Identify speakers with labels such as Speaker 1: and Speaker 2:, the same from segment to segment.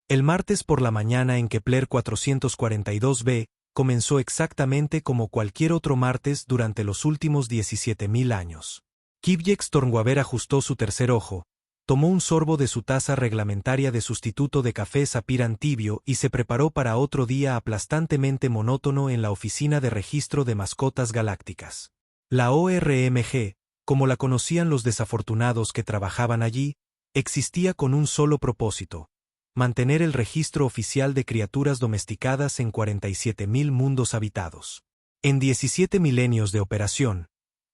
Speaker 1: El martes por la mañana en Kepler 442b, comenzó exactamente como cualquier otro martes durante los últimos 17.000 años. Kibjex Stormwaver ajustó su tercer ojo, tomó un sorbo de su taza reglamentaria de sustituto de café Sapiran tibio y se preparó para otro día aplastantemente monótono en la oficina de registro de mascotas galácticas. La ORMG, como la conocían los desafortunados que trabajaban allí, existía con un solo propósito: mantener el registro oficial de criaturas domesticadas en 47.000 mundos habitados. En 17 milenios de operación,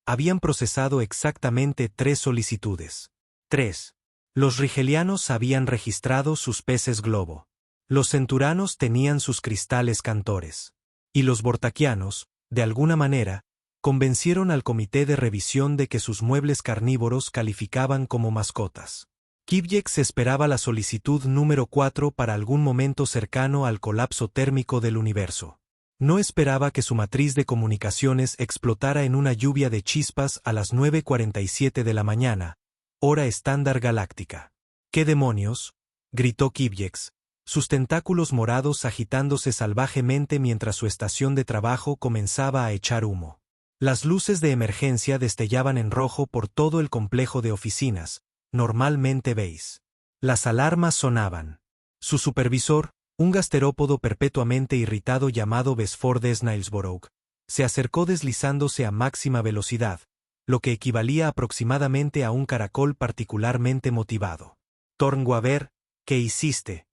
Speaker 1: habían procesado exactamente 3 solicitudes. 3. Los rigelianos habían registrado sus peces globo. Los centuranos tenían sus cristales cantores. Y los bortaquianos, de alguna manera, convencieron al comité de revisión de que sus muebles carnívoros calificaban como mascotas. Kibjex esperaba la solicitud número 4 para algún momento cercano al colapso térmico del universo. No esperaba que su matriz de comunicaciones explotara en una lluvia de chispas a las 9:47 de la mañana, hora estándar galáctica. ¿Qué demonios?, gritó Kibjex, sus tentáculos morados agitándose salvajemente mientras su estación de trabajo comenzaba a echar humo. Las luces de emergencia destellaban en rojo por todo el complejo de oficinas, normalmente beige. Las alarmas sonaban. Su supervisor, un gasterópodo perpetuamente irritado llamado Besford Snailsborough, se acercó deslizándose a máxima velocidad, lo que equivalía aproximadamente a un caracol particularmente motivado. Stormwaver, ¿qué hiciste?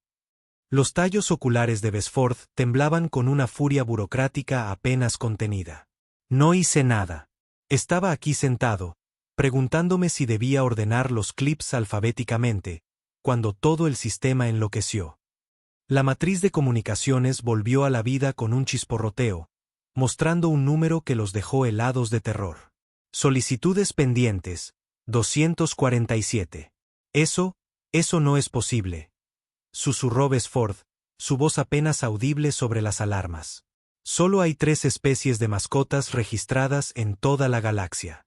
Speaker 1: Los tallos oculares de Besford temblaban con una furia burocrática apenas contenida. No hice nada. Estaba aquí sentado, preguntándome si debía ordenar los clips alfabéticamente, cuando todo el sistema enloqueció. La matriz de comunicaciones volvió a la vida con un chisporroteo, mostrando un número que los dejó helados de terror. Solicitudes pendientes, 247. Eso no es posible, susurró Besford, su voz apenas audible sobre las alarmas. Solo hay 3 especies de mascotas registradas en toda la galaxia.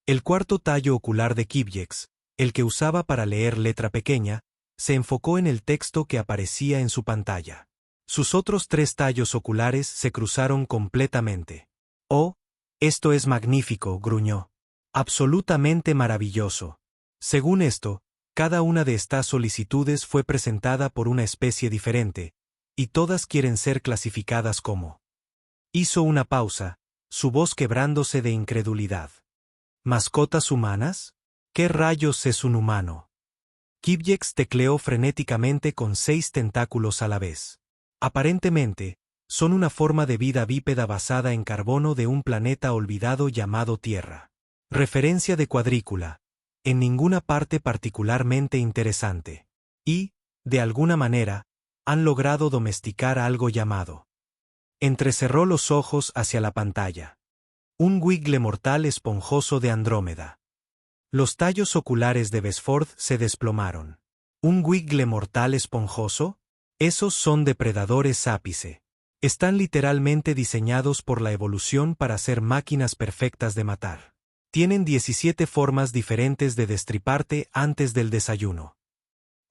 Speaker 1: El cuarto tallo ocular de Kibjex, el que usaba para leer letra pequeña, se enfocó en el texto que aparecía en su pantalla. Sus otros 3 tallos oculares se cruzaron completamente. «Oh, esto es magnífico», gruñó. «Absolutamente maravilloso». Según esto, cada una de estas solicitudes fue presentada por una especie diferente, y todas quieren ser clasificadas como. Hizo una pausa, su voz quebrándose de incredulidad. ¿Mascotas humanas? ¿Qué rayos es un humano? Kibjex tecleó frenéticamente con 6 tentáculos a la vez. Aparentemente, son una forma de vida bípeda basada en carbono de un planeta olvidado llamado Tierra. Referencia de cuadrícula. En ninguna parte particularmente interesante. Y, de alguna manera, han logrado domesticar algo llamado. Entrecerró los ojos hacia la pantalla. Un wiggle mortal esponjoso de Andrómeda. Los tallos oculares de Besford se desplomaron. ¿Un wiggle mortal esponjoso? Esos son depredadores ápice. Están literalmente diseñados por la evolución para ser máquinas perfectas de matar. Tienen 17 formas diferentes de destriparte antes del desayuno.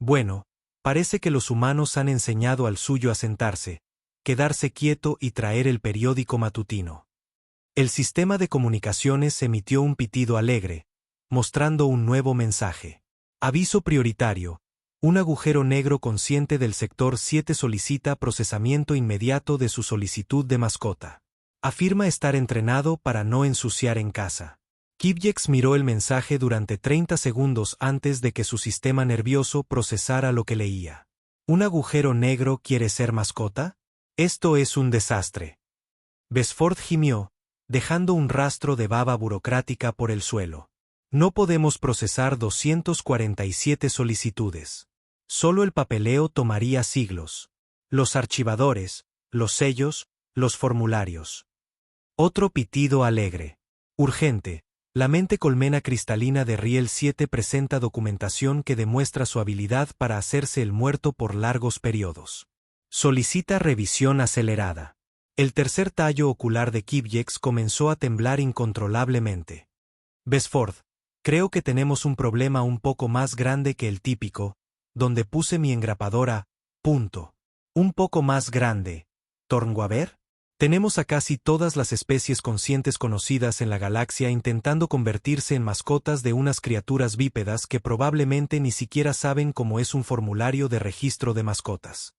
Speaker 1: Bueno, parece que los humanos han enseñado al suyo a sentarse, quedarse quieto y traer el periódico matutino. El sistema de comunicaciones emitió un pitido alegre, mostrando un nuevo mensaje. Aviso prioritario. Un agujero negro consciente del sector 7 solicita procesamiento inmediato de su solicitud de mascota. Afirma estar entrenado para no ensuciar en casa. Kibjex miró el mensaje durante 30 segundos antes de que su sistema nervioso procesara lo que leía. ¿Un agujero negro quiere ser mascota? Esto es un desastre. Besford gimió, dejando un rastro de baba burocrática por el suelo. No podemos procesar 247 solicitudes. Solo el papeleo tomaría siglos. Los archivadores, los sellos, los formularios. Otro pitido alegre. Urgente. La mente colmena cristalina de Riel 7 presenta documentación que demuestra su habilidad para hacerse el muerto por largos periodos. Solicita revisión acelerada. El tercer tallo ocular de Kibjex comenzó a temblar incontrolablemente. Besford, creo que tenemos un problema un poco más grande que el típico, donde puse mi engrapadora, Punto. Un poco más grande. ¿Tornguaver? Tenemos a casi todas las especies conscientes conocidas en la galaxia intentando convertirse en mascotas de unas criaturas bípedas que probablemente ni siquiera saben cómo es un formulario de registro de mascotas.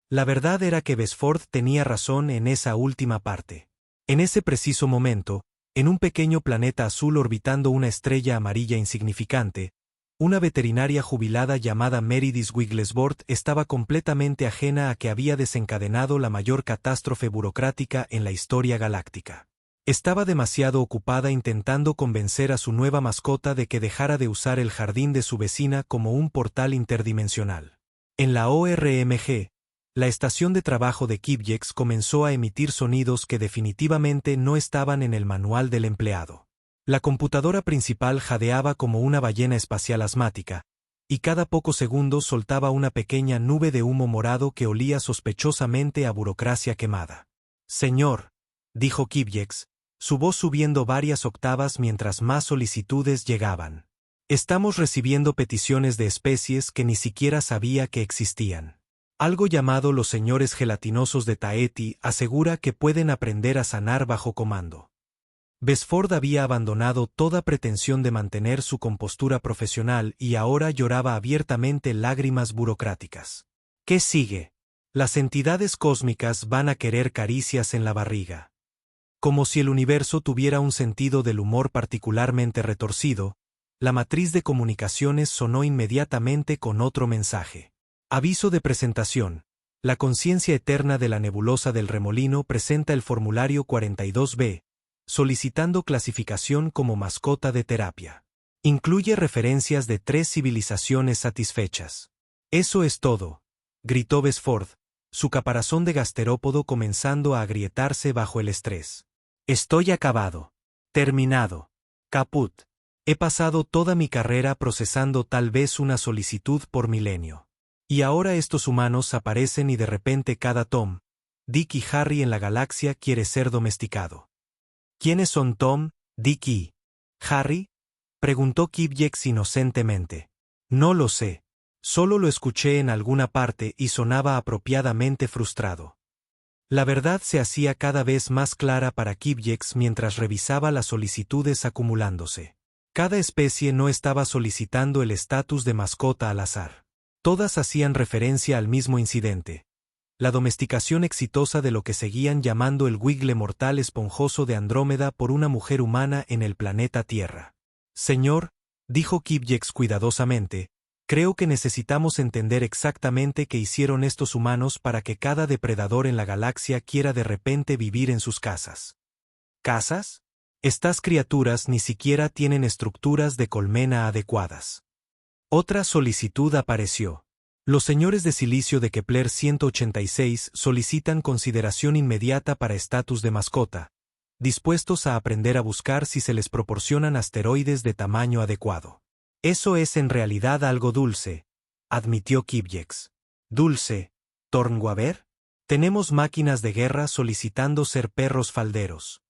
Speaker 1: La verdad era que Besford tenía razón en esa última parte. En ese preciso momento, en un pequeño planeta azul orbitando una estrella amarilla insignificante, una veterinaria jubilada llamada Meredith Wigglesworth estaba completamente ajena a que había desencadenado la mayor catástrofe burocrática en la historia galáctica. Estaba demasiado ocupada intentando convencer a su nueva mascota de que dejara de usar el jardín de su vecina como un portal interdimensional. En la ORMG, la estación de trabajo de Kipjex comenzó a emitir sonidos que definitivamente no estaban en el manual del empleado. La computadora principal jadeaba como una ballena espacial asmática, y cada pocos segundos soltaba una pequeña nube de humo morado que olía sospechosamente a burocracia quemada. «Señor», dijo Kipjex, su voz subiendo varias octavas mientras más solicitudes llegaban. «Estamos recibiendo peticiones de especies que ni siquiera sabía que existían. Algo llamado los señores gelatinosos de Taeti asegura que pueden aprender a sanar bajo comando». Besford había abandonado toda pretensión de mantener su compostura profesional y ahora lloraba abiertamente lágrimas burocráticas. ¿Qué sigue? Las entidades cósmicas van a querer caricias en la barriga. Como si el universo tuviera un sentido del humor particularmente retorcido, la matriz de comunicaciones sonó inmediatamente con otro mensaje. Aviso de presentación. La conciencia eterna de la nebulosa del remolino presenta el formulario 42B, solicitando clasificación como mascota de terapia. Incluye referencias de 3 civilizaciones satisfechas. «Eso es todo», gritó Besford, su caparazón de gasterópodo comenzando a agrietarse bajo el estrés. «Estoy acabado. Terminado. Caput. He pasado toda mi carrera procesando tal vez una solicitud por milenio. Y ahora estos humanos aparecen y de repente cada Tom, Dick y Harry en la galaxia quiere ser domesticado». «¿Quiénes son Tom, Dick y Harry?», preguntó Kipjex inocentemente. «No lo sé. Solo lo escuché en alguna parte y sonaba apropiadamente frustrado». La verdad se hacía cada vez más clara para Kipjex mientras revisaba las solicitudes acumulándose. Cada especie no estaba solicitando el estatus de mascota al azar. Todas hacían referencia al mismo incidente: la domesticación exitosa de lo que seguían llamando el Wiggle mortal esponjoso de Andrómeda por una mujer humana en el planeta Tierra. «Señor», dijo Kipjex cuidadosamente, «creo que necesitamos entender exactamente qué hicieron estos humanos para que cada depredador en la galaxia quiera de repente vivir en sus casas». «¿Casas? Estas criaturas ni siquiera tienen estructuras de colmena adecuadas». Otra solicitud apareció. Los señores de silicio de Kepler 186 solicitan consideración inmediata para estatus de mascota, dispuestos a aprender a buscar si se les proporcionan asteroides de tamaño adecuado. «Eso es en realidad algo dulce», admitió Kipjex. «¿Dulce? ¿Tornguaver? Tenemos máquinas de guerra solicitando ser perros falderos».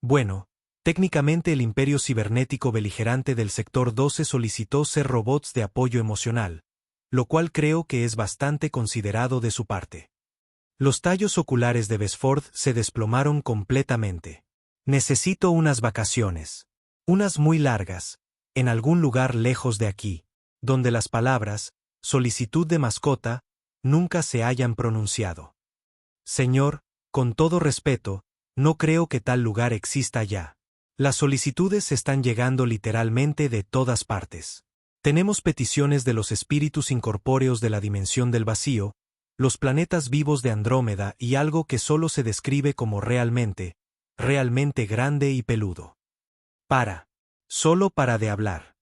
Speaker 1: Bueno, técnicamente el imperio cibernético beligerante del sector 12 solicitó ser robots de apoyo emocional, lo cual creo que es bastante considerado de su parte. Los tallos oculares de Besford se desplomaron completamente. «Necesito unas vacaciones. Unas muy largas, en algún lugar lejos de aquí, donde las palabras, solicitud de mascota, nunca se hayan pronunciado. Señor, con todo respeto, no creo que tal lugar exista ya. Las solicitudes están llegando literalmente de todas partes. Tenemos peticiones de los espíritus incorpóreos de la dimensión del vacío, los planetas vivos de Andrómeda y algo que solo se describe como realmente grande y peludo. Solo para de hablar».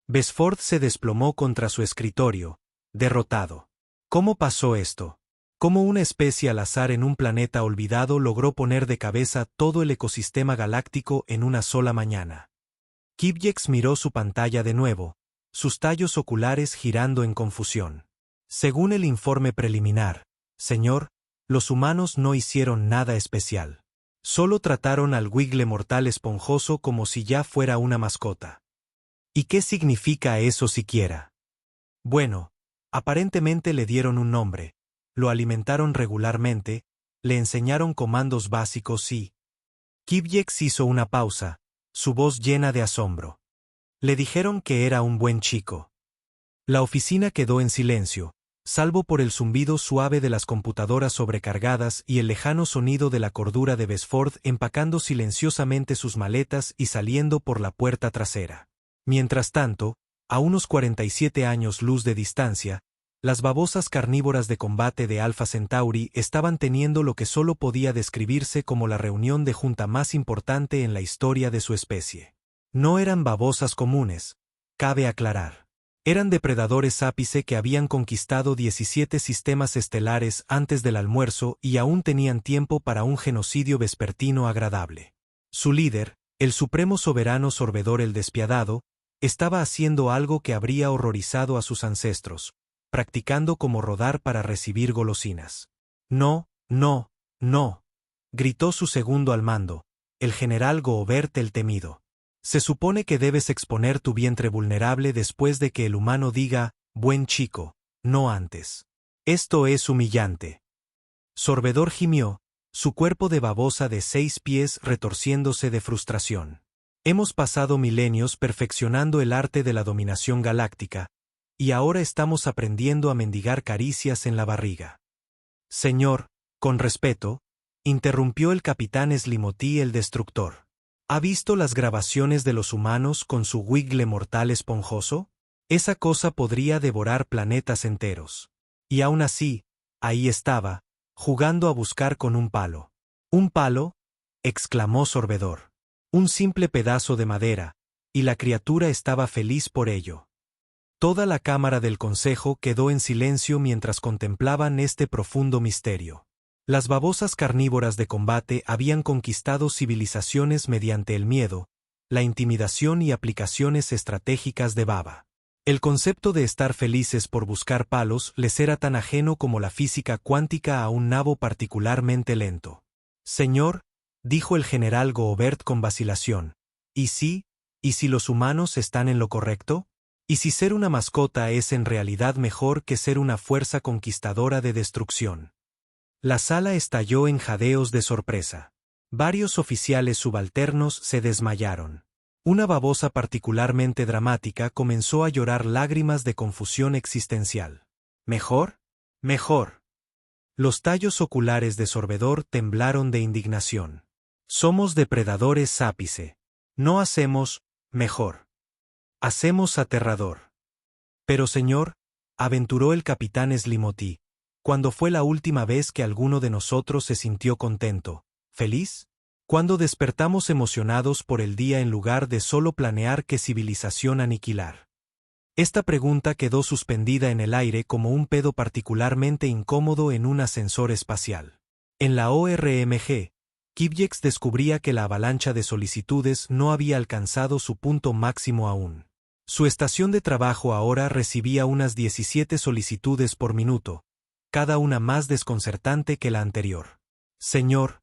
Speaker 1: Besford se desplomó contra su escritorio, derrotado. ¿Cómo pasó esto? ¿Cómo una especie al azar en un planeta olvidado logró poner de cabeza todo el ecosistema galáctico en una sola mañana? Kipjex miró su pantalla de nuevo, sus tallos oculares girando en confusión. «Según el informe preliminar, señor, los humanos no hicieron nada especial. Solo trataron al Wiggle mortal esponjoso como si ya fuera una mascota». «¿Y qué significa eso siquiera?». «Bueno, Aparentemente le dieron un nombre, lo alimentaron regularmente, le enseñaron comandos básicos y... Kibyex hizo una pausa, su voz llena de asombro. Le dijeron que era un buen chico. La oficina quedó en silencio, salvo por el zumbido suave de las computadoras sobrecargadas y el lejano sonido de la cordura de Besford empacando silenciosamente sus maletas y saliendo por la puerta trasera. Mientras tanto, a unos 47 años luz de distancia, las babosas carnívoras de combate de Alpha Centauri estaban teniendo lo que solo podía describirse como la reunión de junta más importante en la historia de su especie. No eran babosas comunes, cabe aclarar. Eran depredadores ápice que habían conquistado 17 sistemas estelares antes del almuerzo y aún tenían tiempo para un genocidio vespertino agradable. Su líder, el supremo soberano Sorbedor el Despiadado, estaba haciendo algo que habría horrorizado a sus ancestros, practicando como rodar para recibir golosinas. No, no, no, gritó su segundo al mando, el general Goobert el Temido. Se supone que debes exponer tu vientre vulnerable después de que el humano diga, buen chico, no antes. Esto es humillante. Sorbedor gimió, su cuerpo de babosa de 6 pies retorciéndose de frustración. Hemos pasado milenios perfeccionando el arte de la dominación galáctica, y ahora estamos aprendiendo a mendigar caricias en la barriga. Señor, con respeto, interrumpió el capitán Slimotí el Destructor. ¿Ha visto las grabaciones de los humanos con su wiggle mortal esponjoso? Esa cosa podría devorar planetas enteros. Y aún así, ahí estaba, jugando a buscar con un palo. ¿Un palo?, exclamó Sorbedor. Un simple pedazo de madera, y la criatura estaba feliz por ello. Toda la cámara del consejo quedó en silencio mientras contemplaban este profundo misterio. Las babosas carnívoras de combate habían conquistado civilizaciones mediante el miedo, la intimidación y aplicaciones estratégicas de baba. El concepto de estar felices por buscar palos les era tan ajeno como la física cuántica a un nabo particularmente lento. Señor, dijo el general Goobert con vacilación, ¿y si los humanos están en lo correcto? ¿Y si ser una mascota es en realidad mejor que ser una fuerza conquistadora de destrucción? La sala estalló en jadeos de sorpresa. Varios oficiales subalternos se desmayaron. Una babosa particularmente dramática comenzó a llorar lágrimas de confusión existencial. ¿Mejor? Mejor. Los tallos oculares de Sorbedor temblaron de indignación. Somos depredadores ápice. No hacemos mejor. Hacemos aterrador. Pero señor, aventuró el capitán Slimotí, ¿cuándo fue la última vez que alguno de nosotros se sintió contento, feliz? ¿Cuándo despertamos emocionados por el día en lugar de solo planear qué civilización aniquilar? Esta pregunta quedó suspendida en el aire como un pedo particularmente incómodo en un ascensor espacial. En la ORMG, Kibyex descubría que la avalancha de solicitudes no había alcanzado su punto máximo aún. Su estación de trabajo ahora recibía unas 17 solicitudes por minuto, cada una más desconcertante que la anterior. Señor,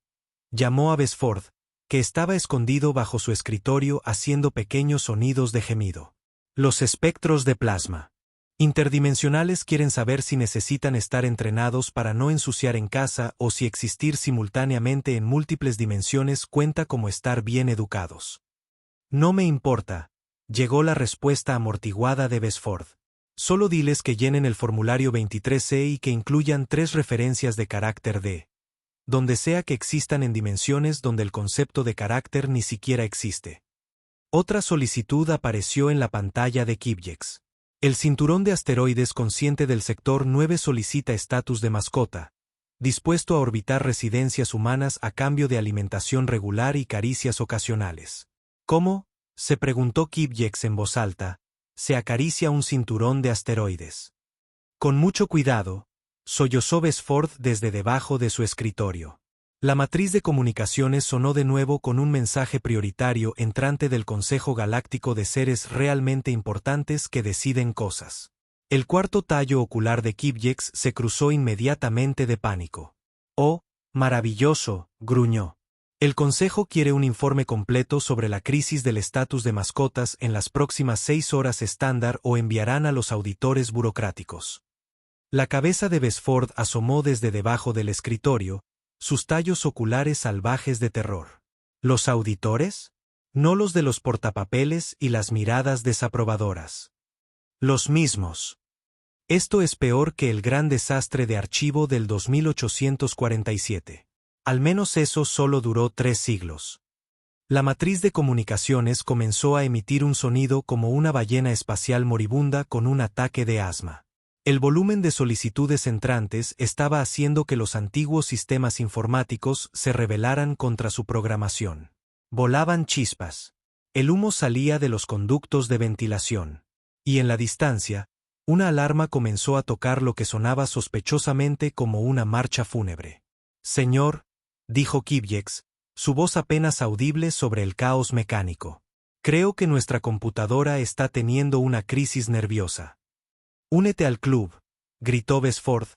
Speaker 1: llamó a Besford, que estaba escondido bajo su escritorio haciendo pequeños sonidos de gemido. Los espectros de plasma interdimensionales quieren saber si necesitan estar entrenados para no ensuciar en casa o si existir simultáneamente en múltiples dimensiones cuenta como estar bien educados. No me importa, llegó la respuesta amortiguada de Besford. Solo diles que llenen el formulario 23C y que incluyan 3 referencias de carácter D. Donde sea que existan en dimensiones donde el concepto de carácter ni siquiera existe. Otra solicitud apareció en la pantalla de Kibyex. El cinturón de asteroides consciente del sector 9 solicita estatus de mascota, dispuesto a orbitar residencias humanas a cambio de alimentación regular y caricias ocasionales. ¿Cómo?, se preguntó Kibyex en voz alta, se acaricia un cinturón de asteroides. Con mucho cuidado, sollozó Besford desde debajo de su escritorio. La matriz de comunicaciones sonó de nuevo con un mensaje prioritario entrante del Consejo Galáctico de seres realmente importantes que deciden cosas. El cuarto tallo ocular de Kibyex se cruzó inmediatamente de pánico. «Oh, maravilloso», gruñó. El Consejo quiere un informe completo sobre la crisis del estatus de mascotas en las próximas 6 horas estándar o enviarán a los auditores burocráticos. La cabeza de Besford asomó desde debajo del escritorio, sus tallos oculares salvajes de terror. ¿Los auditores? No los de los portapapeles y las miradas desaprobadoras. Los mismos. Esto es peor que el gran desastre de archivo del 2847. Al menos eso solo duró 3 siglos. La matriz de comunicaciones comenzó a emitir un sonido como una ballena espacial moribunda con un ataque de asma. El volumen de solicitudes entrantes estaba haciendo que los antiguos sistemas informáticos se rebelaran contra su programación. Volaban chispas. El humo salía de los conductos de ventilación. Y en la distancia, una alarma comenzó a tocar lo que sonaba sospechosamente como una marcha fúnebre. «Señor», dijo Kibyex, su voz apenas audible sobre el caos mecánico. «Creo que nuestra computadora está teniendo una crisis nerviosa». «Únete al club», gritó Besford,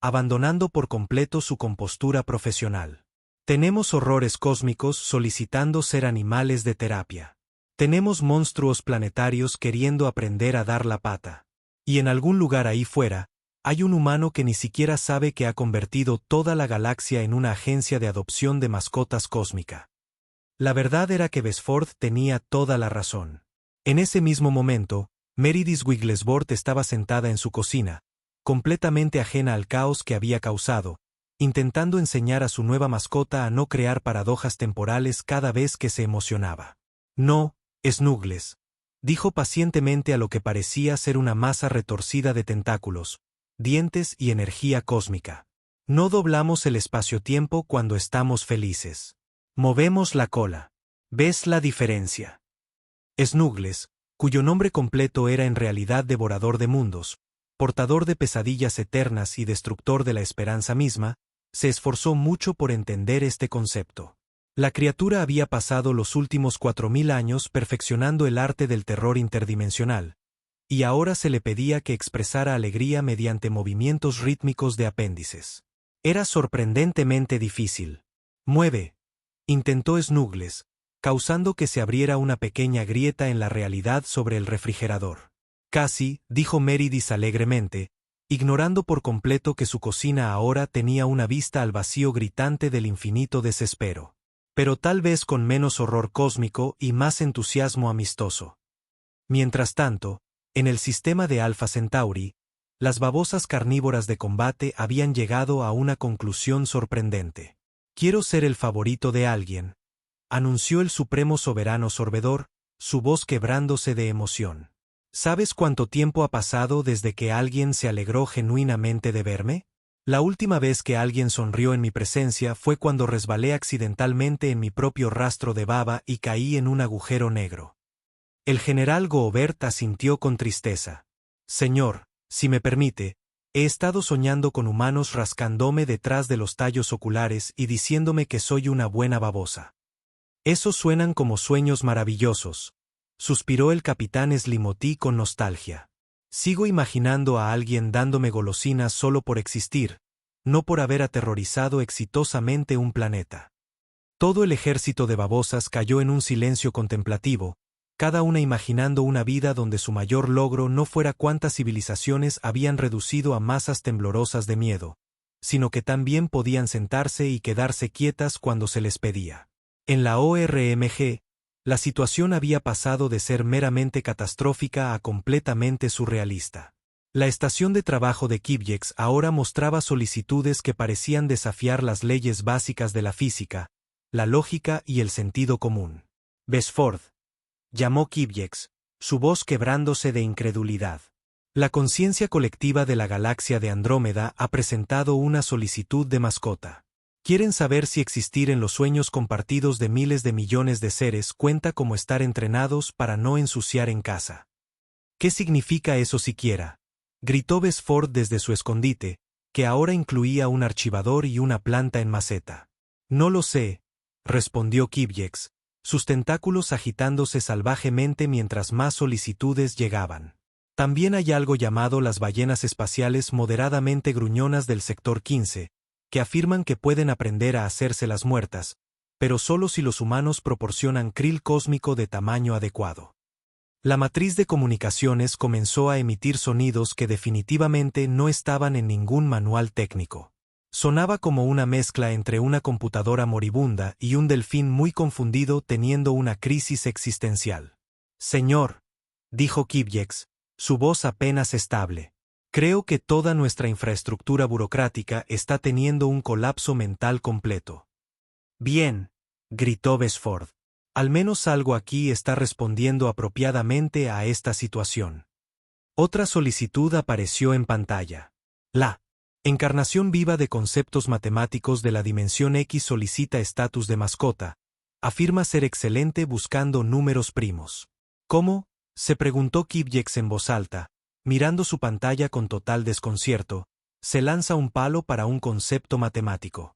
Speaker 1: abandonando por completo su compostura profesional. «Tenemos horrores cósmicos solicitando ser animales de terapia. Tenemos monstruos planetarios queriendo aprender a dar la pata. Y en algún lugar ahí fuera, hay un humano que ni siquiera sabe que ha convertido toda la galaxia en una agencia de adopción de mascotas cósmica». La verdad era que Besford tenía toda la razón. En ese mismo momento, Meredith Wigglesworth estaba sentada en su cocina, completamente ajena al caos que había causado, intentando enseñar a su nueva mascota a no crear paradojas temporales cada vez que se emocionaba. «No, Snuggles», dijo pacientemente a lo que parecía ser una masa retorcida de tentáculos, dientes y energía cósmica. «No doblamos el espacio-tiempo cuando estamos felices. Movemos la cola. ¿Ves la diferencia?» Snuggles, cuyo nombre completo era en realidad Devorador de Mundos, portador de pesadillas eternas y destructor de la esperanza misma, se esforzó mucho por entender este concepto. La criatura había pasado los últimos 4000 años perfeccionando el arte del terror interdimensional, y ahora se le pedía que expresara alegría mediante movimientos rítmicos de apéndices. Era sorprendentemente difícil. «Mueve», intentó Snuggles, causando que se abriera una pequeña grieta en la realidad sobre el refrigerador. «Casi», dijo Meredith alegremente, ignorando por completo que su cocina ahora tenía una vista al vacío gritante del infinito desespero. Pero tal vez con menos horror cósmico y más entusiasmo amistoso. Mientras tanto, en el sistema de Alpha Centauri, las babosas carnívoras de combate habían llegado a una conclusión sorprendente. «Quiero ser el favorito de alguien», anunció el supremo soberano sorbedor, su voz quebrándose de emoción. «¿Sabes cuánto tiempo ha pasado desde que alguien se alegró genuinamente de verme? La última vez que alguien sonrió en mi presencia fue cuando resbalé accidentalmente en mi propio rastro de baba y caí en un agujero negro». El general Goobert asintió con tristeza. «Señor, si me permite, he estado soñando con humanos rascándome detrás de los tallos oculares y diciéndome que soy una buena babosa». «Esos suenan como sueños maravillosos», suspiró el capitán Slimotee con nostalgia. «Sigo imaginando a alguien dándome golosinas solo por existir, no por haber aterrorizado exitosamente un planeta». Todo el ejército de babosas cayó en un silencio contemplativo, cada una imaginando una vida donde su mayor logro no fuera cuántas civilizaciones habían reducido a masas temblorosas de miedo, sino que también podían sentarse y quedarse quietas cuando se les pedía. En la ORMG, la situación había pasado de ser meramente catastrófica a completamente surrealista. La estación de trabajo de Kibyex ahora mostraba solicitudes que parecían desafiar las leyes básicas de la física, la lógica y el sentido común. «Besford», llamó Kibyex, su voz quebrándose de incredulidad. «La conciencia colectiva de la galaxia de Andrómeda ha presentado una solicitud de mascota. Quieren saber si existir en los sueños compartidos de miles de millones de seres cuenta como estar entrenados para no ensuciar en casa». «¿Qué significa eso siquiera?», gritó Besford desde su escondite, que ahora incluía un archivador y una planta en maceta. «No lo sé», respondió Kibyex, sus tentáculos agitándose salvajemente mientras más solicitudes llegaban. «También hay algo llamado las ballenas espaciales moderadamente gruñonas del sector 15, que afirman que pueden aprender a hacerse las muertas, pero solo si los humanos proporcionan krill cósmico de tamaño adecuado». La matriz de comunicaciones comenzó a emitir sonidos que definitivamente no estaban en ningún manual técnico. Sonaba como una mezcla entre una computadora moribunda y un delfín muy confundido teniendo una crisis existencial. Señor, dijo Kipjex, su voz apenas estable. Creo que toda nuestra infraestructura burocrática está teniendo un colapso mental completo. Bien, gritó Besford. Al menos algo aquí está respondiendo apropiadamente a esta situación. Otra solicitud apareció en pantalla. La encarnación viva de conceptos matemáticos de la dimensión X solicita estatus de mascota. Afirma ser excelente buscando números primos. ¿Cómo? Se preguntó Kipjex en voz alta, mirando su pantalla con total desconcierto. Se lanza un palo para un concepto matemático.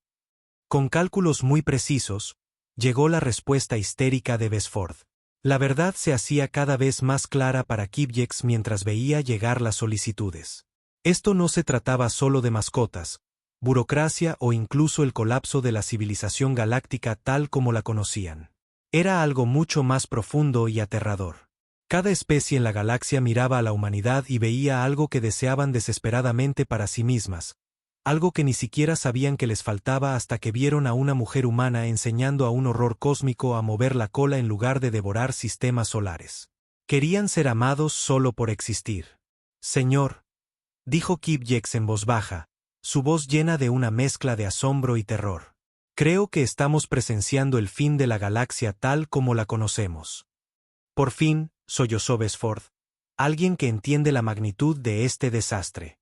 Speaker 1: Con cálculos muy precisos, llegó la respuesta histérica de Besford. La verdad se hacía cada vez más clara para Kipjex mientras veía llegar las solicitudes. Esto no se trataba solo de mascotas, burocracia o incluso el colapso de la civilización galáctica tal como la conocían. Era algo mucho más profundo y aterrador. Cada especie en la galaxia miraba a la humanidad y veía algo que deseaban desesperadamente para sí mismas, algo que ni siquiera sabían que les faltaba hasta que vieron a una mujer humana enseñando a un horror cósmico a mover la cola en lugar de devorar sistemas solares. Querían ser amados solo por existir. Señor, dijo Kipjex en voz baja, su voz llena de una mezcla de asombro y terror. Creo que estamos presenciando el fin de la galaxia tal como la conocemos. Por fin, sollozó Besford, alguien que entiende la magnitud de este desastre.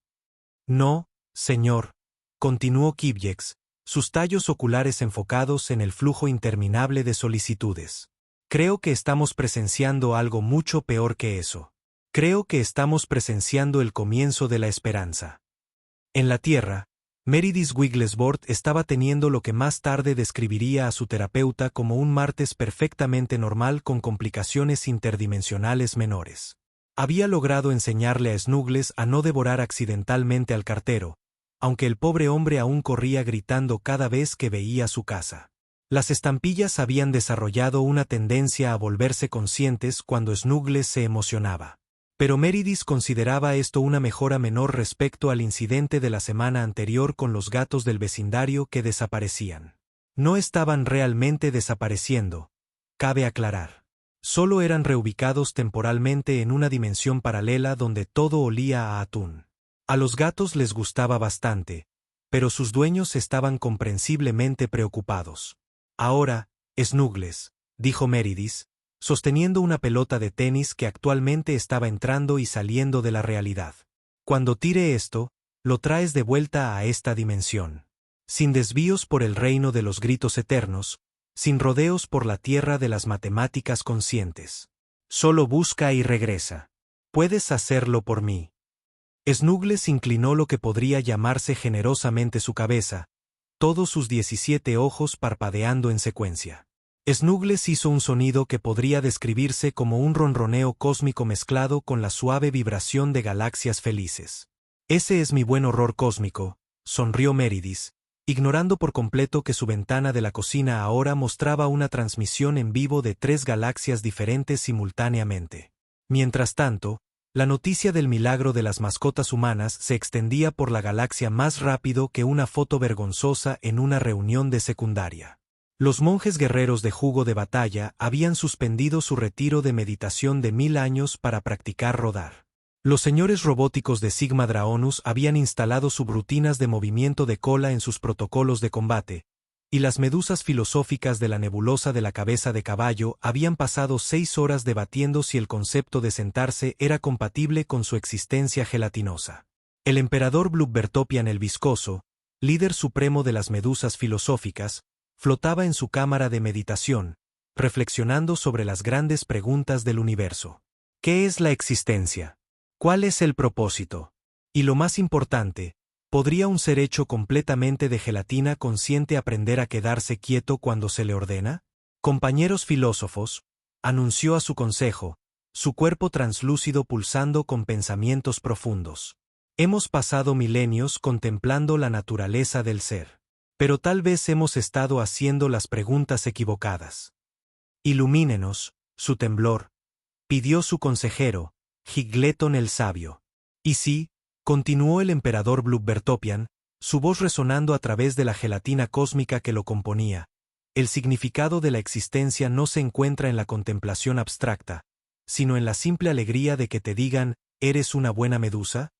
Speaker 1: No, señor, continuó Kipjex, sus tallos oculares enfocados en el flujo interminable de solicitudes. Creo que estamos presenciando algo mucho peor que eso. Creo que estamos presenciando el comienzo de la esperanza. En la Tierra, Meredith Wigglesworth estaba teniendo lo que más tarde describiría a su terapeuta como un martes perfectamente normal con complicaciones interdimensionales menores. Había logrado enseñarle a Snuggles a no devorar accidentalmente al cartero, aunque el pobre hombre aún corría gritando cada vez que veía su casa. Las estampillas habían desarrollado una tendencia a volverse conscientes cuando Snuggles se emocionaba. Pero Meredith consideraba esto una mejora menor respecto al incidente de la semana anterior con los gatos del vecindario que desaparecían. No estaban realmente desapareciendo, cabe aclarar. Solo eran reubicados temporalmente en una dimensión paralela donde todo olía a atún. A los gatos les gustaba bastante, pero sus dueños estaban comprensiblemente preocupados. Ahora, Snuggles, dijo Meredith, sosteniendo una pelota de tenis que actualmente estaba entrando y saliendo de la realidad. Cuando tire esto, lo traes de vuelta a esta dimensión. Sin desvíos por el reino de los gritos eternos, sin rodeos por la tierra de las matemáticas conscientes. Solo busca y regresa. Puedes hacerlo por mí. Snuggles inclinó lo que podría llamarse generosamente su cabeza, todos sus 17 ojos parpadeando en secuencia. Snuggles hizo un sonido que podría describirse como un ronroneo cósmico mezclado con la suave vibración de galaxias felices. Ese es mi buen horror cósmico, sonrió Meredith, ignorando por completo que su ventana de la cocina ahora mostraba una transmisión en vivo de 3 galaxias diferentes simultáneamente. Mientras tanto, la noticia del milagro de las mascotas humanas se extendía por la galaxia más rápido que una foto vergonzosa en una reunión de secundaria. Los monjes guerreros de jugo de batalla habían suspendido su retiro de meditación de 1000 años para practicar rodar. Los señores robóticos de Sigma Draonus habían instalado subrutinas de movimiento de cola en sus protocolos de combate, y las medusas filosóficas de la nebulosa de la cabeza de caballo habían pasado 6 horas debatiendo si el concepto de sentarse era compatible con su existencia gelatinosa. El emperador Blubbertopian el Viscoso, líder supremo de las medusas filosóficas, flotaba en su cámara de meditación, reflexionando sobre las grandes preguntas del universo. ¿Qué es la existencia? ¿Cuál es el propósito? Y lo más importante, ¿podría un ser hecho completamente de gelatina consciente aprender a quedarse quieto cuando se le ordena? Compañeros filósofos, anunció a su consejo, su cuerpo translúcido pulsando con pensamientos profundos. Hemos pasado milenios contemplando la naturaleza del ser. Pero tal vez hemos estado haciendo las preguntas equivocadas. Ilumínenos, su temblor, pidió su consejero, Higleton el sabio. Y sí, continuó el emperador Blubbertopian, su voz resonando a través de la gelatina cósmica que lo componía. El significado de la existencia no se encuentra en la contemplación abstracta, sino en la simple alegría de que te digan, ¿eres una buena medusa?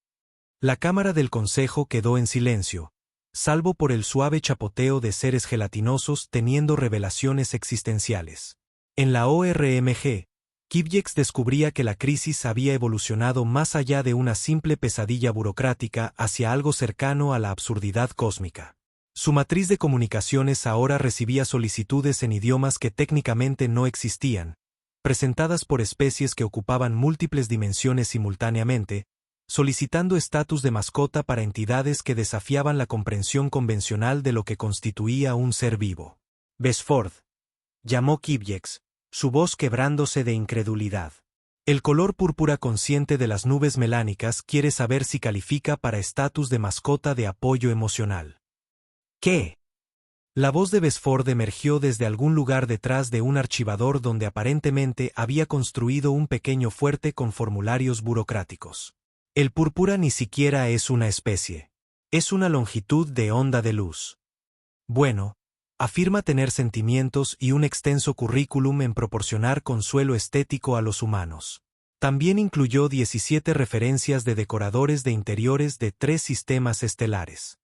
Speaker 1: La cámara del consejo quedó en silencio, salvo por el suave chapoteo de seres gelatinosos teniendo revelaciones existenciales. En la ORMG, Kivjex descubría que la crisis había evolucionado más allá de una simple pesadilla burocrática hacia algo cercano a la absurdidad cósmica. Su matriz de comunicaciones ahora recibía solicitudes en idiomas que técnicamente no existían, presentadas por especies que ocupaban múltiples dimensiones simultáneamente, solicitando estatus de mascota para entidades que desafiaban la comprensión convencional de lo que constituía un ser vivo. Besford, llamó Kivjex, su voz quebrándose de incredulidad. El color púrpura consciente de las nubes melánicas quiere saber si califica para estatus de mascota de apoyo emocional. ¿Qué? La voz de Besford emergió desde algún lugar detrás de un archivador donde aparentemente había construido un pequeño fuerte con formularios burocráticos. El púrpura ni siquiera es una especie. Es una longitud de onda de luz. Bueno, afirma tener sentimientos y un extenso currículum en proporcionar consuelo estético a los humanos. También incluyó 17 referencias de decoradores de interiores de 3 sistemas estelares.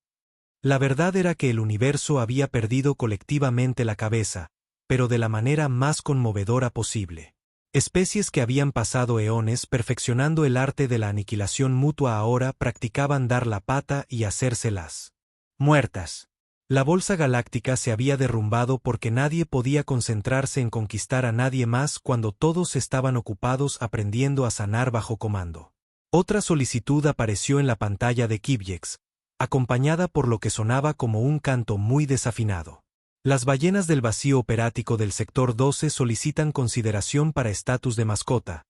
Speaker 1: La verdad era que el universo había perdido colectivamente la cabeza, pero de la manera más conmovedora posible. Especies que habían pasado eones perfeccionando el arte de la aniquilación mutua ahora practicaban dar la pata y hacérselas muertas. La bolsa galáctica se había derrumbado porque nadie podía concentrarse en conquistar a nadie más cuando todos estaban ocupados aprendiendo a sanar bajo comando. Otra solicitud apareció en la pantalla de Kivjex, acompañada por lo que sonaba como un canto muy desafinado. Las ballenas del vacío operático del sector 12 solicitan consideración para estatus de mascota,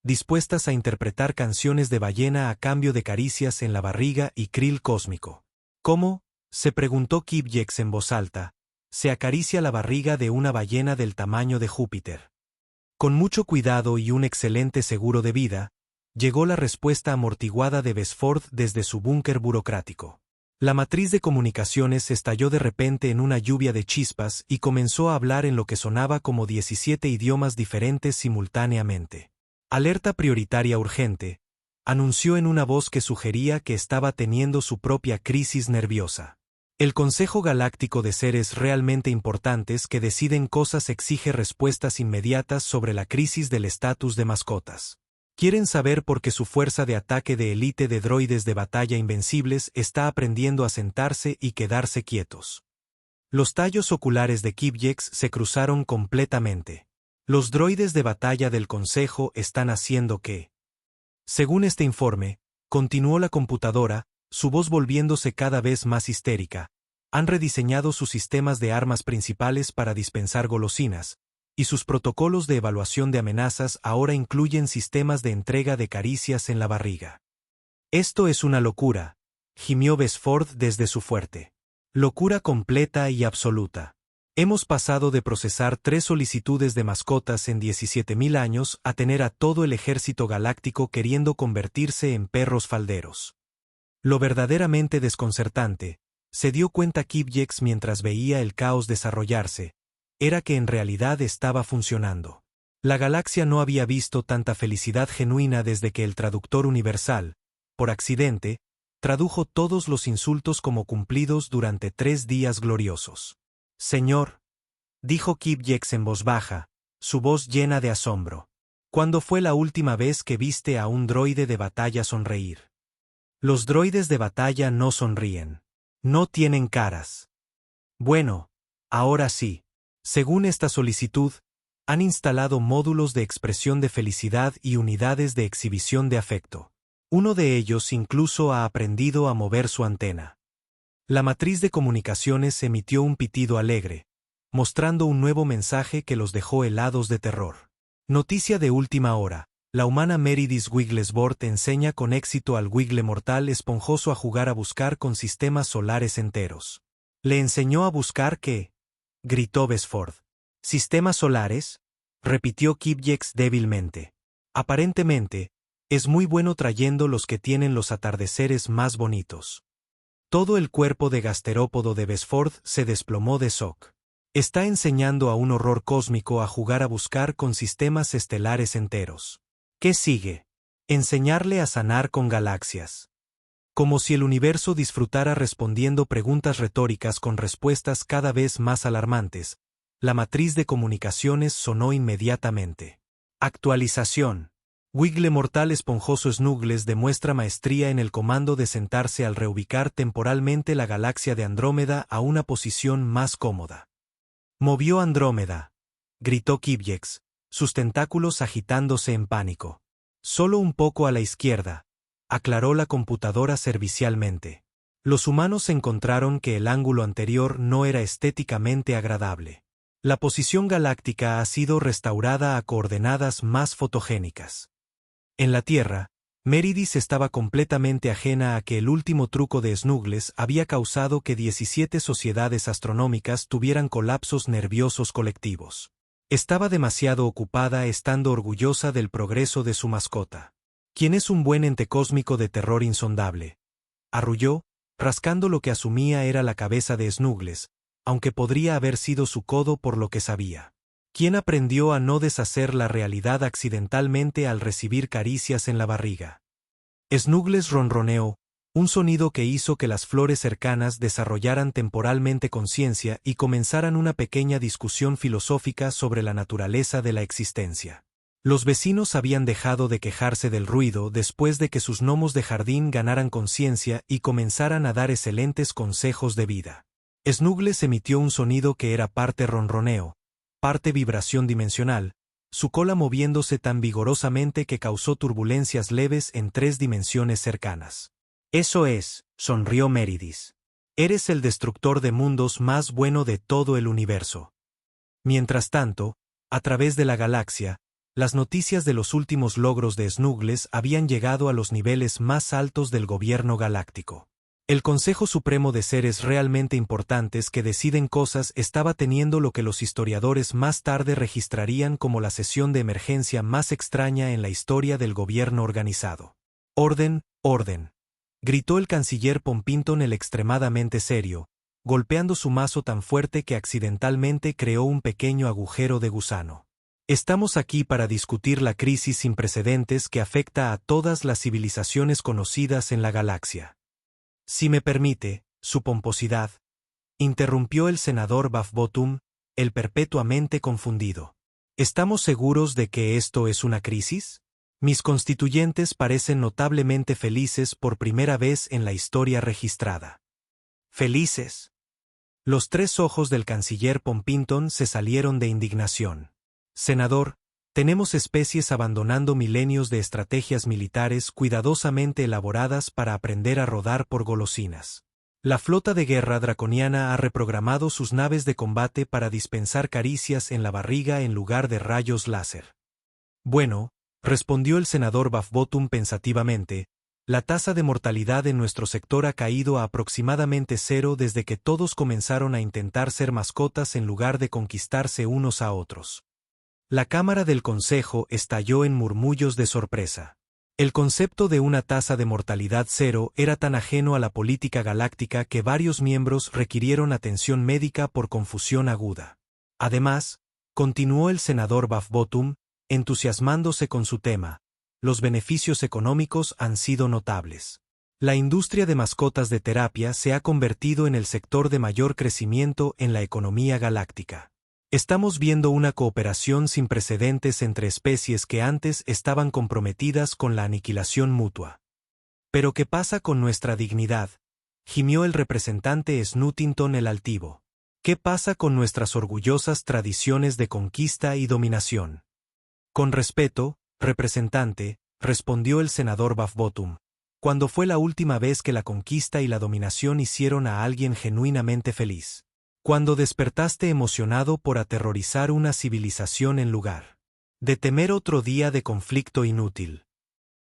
Speaker 1: dispuestas a interpretar canciones de ballena a cambio de caricias en la barriga y krill cósmico. ¿Cómo? Se preguntó Kivjex en voz alta. Se acaricia la barriga de una ballena del tamaño de Júpiter. Con mucho cuidado y un excelente seguro de vida, llegó la respuesta amortiguada de Besford desde su búnker burocrático. La matriz de comunicaciones estalló de repente en una lluvia de chispas y comenzó a hablar en lo que sonaba como 17 idiomas diferentes simultáneamente. Alerta prioritaria urgente, anunció en una voz que sugería que estaba teniendo su propia crisis nerviosa. El Consejo Galáctico de Seres Realmente Importantes que deciden cosas exige respuestas inmediatas sobre la crisis del estatus de mascotas. Quieren saber por qué su fuerza de ataque de élite de droides de batalla invencibles está aprendiendo a sentarse y quedarse quietos. Los tallos oculares de Kivjex se cruzaron completamente. Los droides de batalla del Consejo están haciendo qué. Según este informe, continuó la computadora, su voz volviéndose cada vez más histérica, han rediseñado sus sistemas de armas principales para dispensar golosinas, y sus protocolos de evaluación de amenazas ahora incluyen sistemas de entrega de caricias en la barriga. Esto es una locura, gimió Besford desde su fuerte. Locura completa y absoluta. Hemos pasado de procesar 3 solicitudes de mascotas en 17.000 años a tener a todo el ejército galáctico queriendo convertirse en perros falderos. Lo verdaderamente desconcertante, se dio cuenta Kivjex mientras veía el caos desarrollarse, era que en realidad estaba funcionando. La galaxia no había visto tanta felicidad genuina desde que el traductor universal, por accidente, tradujo todos los insultos como cumplidos durante 3 días gloriosos. Señor, dijo Kivjex en voz baja, su voz llena de asombro. ¿Cuándo fue la última vez que viste a un droide de batalla sonreír? Los droides de batalla no sonríen. No tienen caras. Bueno, ahora sí. Según esta solicitud, han instalado módulos de expresión de felicidad y unidades de exhibición de afecto. Uno de ellos incluso ha aprendido a mover su antena. La matriz de comunicaciones emitió un pitido alegre, mostrando un nuevo mensaje que los dejó helados de terror. Noticia de última hora. La humana Meridis Wigglesworth enseña con éxito al Wiggle mortal esponjoso a jugar a buscar con sistemas solares enteros. ¿Le enseñó a buscar qué? Gritó Besford. ¿Sistemas solares? Repitió Kivjex débilmente. Aparentemente, es muy bueno trayendo los que tienen los atardeceres más bonitos. Todo el cuerpo de gasterópodo de Besford se desplomó de shock. Está enseñando a un horror cósmico a jugar a buscar con sistemas estelares enteros. ¿Qué sigue? Enseñarle a sanar con galaxias. Como si el universo disfrutara respondiendo preguntas retóricas con respuestas cada vez más alarmantes, la matriz de comunicaciones sonó inmediatamente. Actualización. Wiggle mortal esponjoso Snuggles demuestra maestría en el comando de sentarse al reubicar temporalmente la galaxia de Andrómeda a una posición más cómoda. Movió Andrómeda, gritó Kibyex, sus tentáculos agitándose en pánico. Solo un poco a la izquierda, aclaró la computadora servicialmente. Los humanos encontraron que el ángulo anterior no era estéticamente agradable. La posición galáctica ha sido restaurada a coordenadas más fotogénicas. En la Tierra, Meridis estaba completamente ajena a que el último truco de Snuggles había causado que 17 sociedades astronómicas tuvieran colapsos nerviosos colectivos. Estaba demasiado ocupada estando orgullosa del progreso de su mascota. ¿Quién es un buen ente cósmico de terror insondable? Arrulló, rascando lo que asumía era la cabeza de Snuggles, aunque podría haber sido su codo por lo que sabía. ¿Quién aprendió a no deshacer la realidad accidentalmente al recibir caricias en la barriga? Snuggles ronroneó, un sonido que hizo que las flores cercanas desarrollaran temporalmente conciencia y comenzaran una pequeña discusión filosófica sobre la naturaleza de la existencia. Los vecinos habían dejado de quejarse del ruido después de que sus gnomos de jardín ganaran conciencia y comenzaran a dar excelentes consejos de vida. Snuggles emitió un sonido que era parte ronroneo, parte vibración dimensional, su cola moviéndose tan vigorosamente que causó turbulencias leves en 3 dimensiones cercanas. Eso es, sonrió Meridis. Eres el destructor de mundos más bueno de todo el universo. Mientras tanto, a través de la galaxia, las noticias de los últimos logros de Snuggles habían llegado a los niveles más altos del gobierno galáctico. El Consejo Supremo de Seres Realmente Importantes que deciden cosas estaba teniendo lo que los historiadores más tarde registrarían como la sesión de emergencia más extraña en la historia del gobierno organizado. Orden, orden, gritó el canciller Pompinton el extremadamente serio, golpeando su mazo tan fuerte que accidentalmente creó un pequeño agujero de gusano. Estamos aquí para discutir la crisis sin precedentes que afecta a todas las civilizaciones conocidas en la galaxia. Si me permite, su pomposidad, interrumpió el senador Bafbottom, el perpetuamente confundido. ¿Estamos seguros de que esto es una crisis? Mis constituyentes parecen notablemente felices por primera vez en la historia registrada. ¿Felices? Los 3 ojos del canciller Pompinton se salieron de indignación. Senador, tenemos especies abandonando milenios de estrategias militares cuidadosamente elaboradas para aprender a rodar por golosinas. La flota de guerra draconiana ha reprogramado sus naves de combate para dispensar caricias en la barriga en lugar de rayos láser. Bueno, respondió el senador Bafbottom pensativamente, la tasa de mortalidad en nuestro sector ha caído a aproximadamente 0 desde que todos comenzaron a intentar ser mascotas en lugar de conquistarse unos a otros. La Cámara del Consejo estalló en murmullos de sorpresa. El concepto de una tasa de mortalidad 0 era tan ajeno a la política galáctica que varios miembros requirieron atención médica por confusión aguda. Además, continuó el senador Bafbottom, entusiasmándose con su tema, los beneficios económicos han sido notables. La industria de mascotas de terapia se ha convertido en el sector de mayor crecimiento en la economía galáctica. Estamos viendo una cooperación sin precedentes entre especies que antes estaban comprometidas con la aniquilación mutua. ¿Pero qué pasa con nuestra dignidad?, gimió el representante Snuttington el altivo. ¿Qué pasa con nuestras orgullosas tradiciones de conquista y dominación? Con respeto, representante, respondió el senador Bafbottom. ¿Cuándo fue la última vez que la conquista y la dominación hicieron a alguien genuinamente feliz? Cuando despertaste emocionado por aterrorizar una civilización en lugar de temer otro día de conflicto inútil.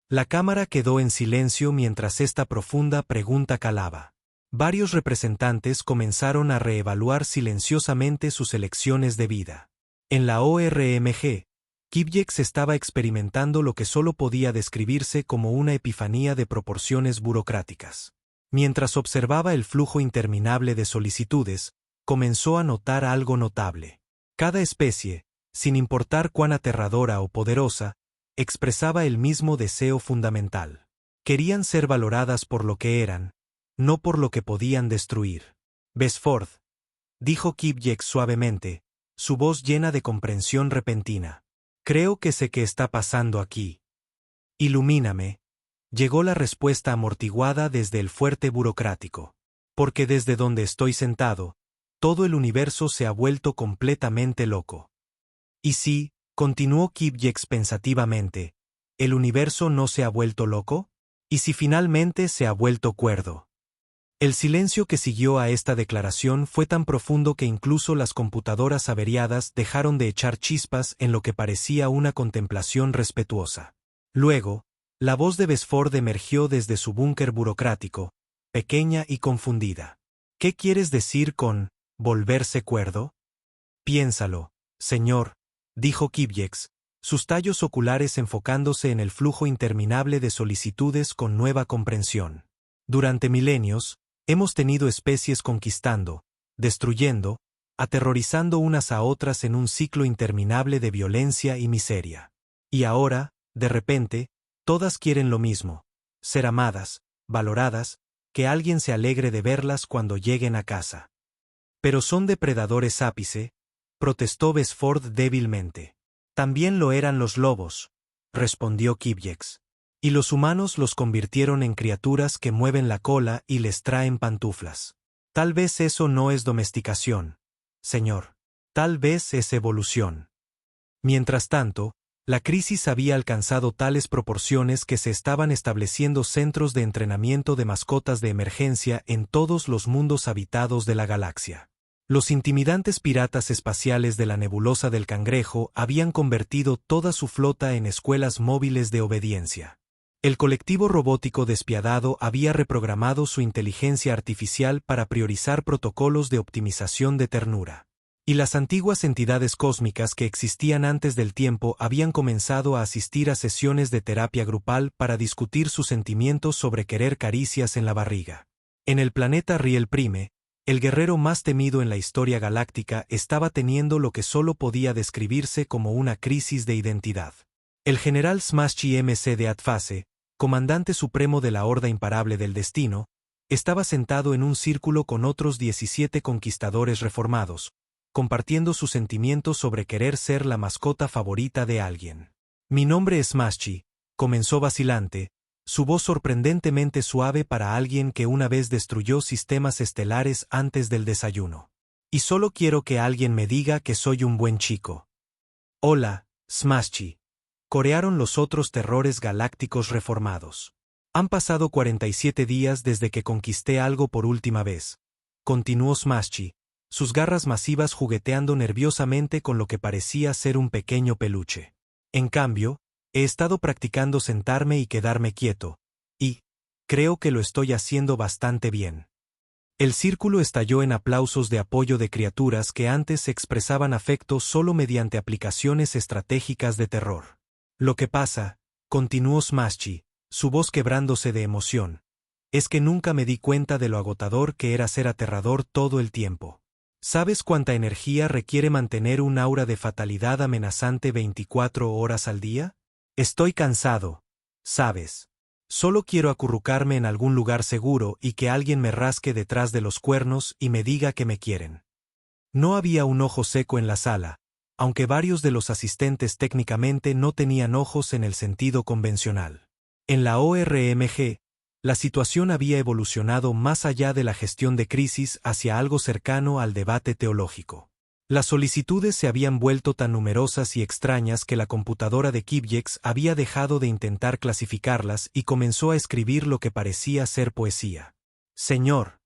Speaker 1: La Cámara quedó en silencio mientras esta profunda pregunta calaba. Varios representantes comenzaron a reevaluar silenciosamente sus elecciones de vida. En la ORMG, Kibjex estaba experimentando lo que solo podía describirse como una epifanía de proporciones burocráticas. Mientras observaba el flujo interminable de solicitudes, comenzó a notar algo notable. Cada especie, sin importar cuán aterradora o poderosa, expresaba el mismo deseo fundamental. Querían ser valoradas por lo que eran, no por lo que podían destruir. Besford, dijo Kibjex suavemente, su voz llena de comprensión repentina. Creo que sé qué está pasando aquí. Ilumíname. Llegó la respuesta amortiguada desde el fuerte burocrático. Porque desde donde estoy sentado, todo el universo se ha vuelto completamente loco. ¿Y si, continuó Kibjex pensativamente, el universo no se ha vuelto loco? ¿Y si finalmente se ha vuelto cuerdo? El silencio que siguió a esta declaración fue tan profundo que incluso las computadoras averiadas dejaron de echar chispas en lo que parecía una contemplación respetuosa. Luego, la voz de Besford emergió desde su búnker burocrático, pequeña y confundida. ¿Qué quieres decir con volverse cuerdo? Piénsalo, señor, dijo Kibjex, sus tallos oculares enfocándose en el flujo interminable de solicitudes con nueva comprensión. Durante milenios, hemos tenido especies conquistando, destruyendo, aterrorizando unas a otras en un ciclo interminable de violencia y miseria. Y ahora, de repente, todas quieren lo mismo, ser amadas, valoradas, que alguien se alegre de verlas cuando lleguen a casa. Pero son depredadores ápice, protestó Besford débilmente. También lo eran los lobos, respondió Kibjex. Y los humanos los convirtieron en criaturas que mueven la cola y les traen pantuflas. Tal vez eso no es domesticación, señor. Tal vez es evolución. Mientras tanto, la crisis había alcanzado tales proporciones que se estaban estableciendo centros de entrenamiento de mascotas de emergencia en todos los mundos habitados de la galaxia. Los intimidantes piratas espaciales de la nebulosa del Cangrejo habían convertido toda su flota en escuelas móviles de obediencia. El colectivo robótico despiadado había reprogramado su inteligencia artificial para priorizar protocolos de optimización de ternura. Y las antiguas entidades cósmicas que existían antes del tiempo habían comenzado a asistir a sesiones de terapia grupal para discutir sus sentimientos sobre querer caricias en la barriga. En el planeta Riel Prime, el guerrero más temido en la historia galáctica estaba teniendo lo que solo podía describirse como una crisis de identidad. El general Smashchi MC de Atfase, comandante supremo de la Horda Imparable del Destino, estaba sentado en un círculo con otros 17 conquistadores reformados, compartiendo sus sentimientos sobre querer ser la mascota favorita de alguien. Mi nombre es Smashchi, comenzó vacilante, su voz sorprendentemente suave para alguien que una vez destruyó sistemas estelares antes del desayuno. Y solo quiero que alguien me diga que soy un buen chico. Hola, Smashchi, corearon los otros terrores galácticos reformados. Han pasado 47 días desde que conquisté algo por última vez, continuó Smashchi, sus garras masivas jugueteando nerviosamente con lo que parecía ser un pequeño peluche. En cambio, he estado practicando sentarme y quedarme quieto, y creo que lo estoy haciendo bastante bien. El círculo estalló en aplausos de apoyo de criaturas que antes expresaban afecto solo mediante aplicaciones estratégicas de terror. Lo que pasa, continuó Smashchi, su voz quebrándose de emoción, es que nunca me di cuenta de lo agotador que era ser aterrador todo el tiempo. ¿Sabes cuánta energía requiere mantener un aura de fatalidad amenazante 24 horas al día? Estoy cansado, ¿sabes? Solo quiero acurrucarme en algún lugar seguro y que alguien me rasque detrás de los cuernos y me diga que me quieren. No había un ojo seco en la sala, aunque varios de los asistentes técnicamente no tenían ojos en el sentido convencional. En la ORMG, la situación había evolucionado más allá de la gestión de crisis hacia algo cercano al debate teológico. Las solicitudes se habían vuelto tan numerosas y extrañas que la computadora de Kibjex había dejado de intentar clasificarlas y comenzó a escribir lo que parecía ser poesía. Señor,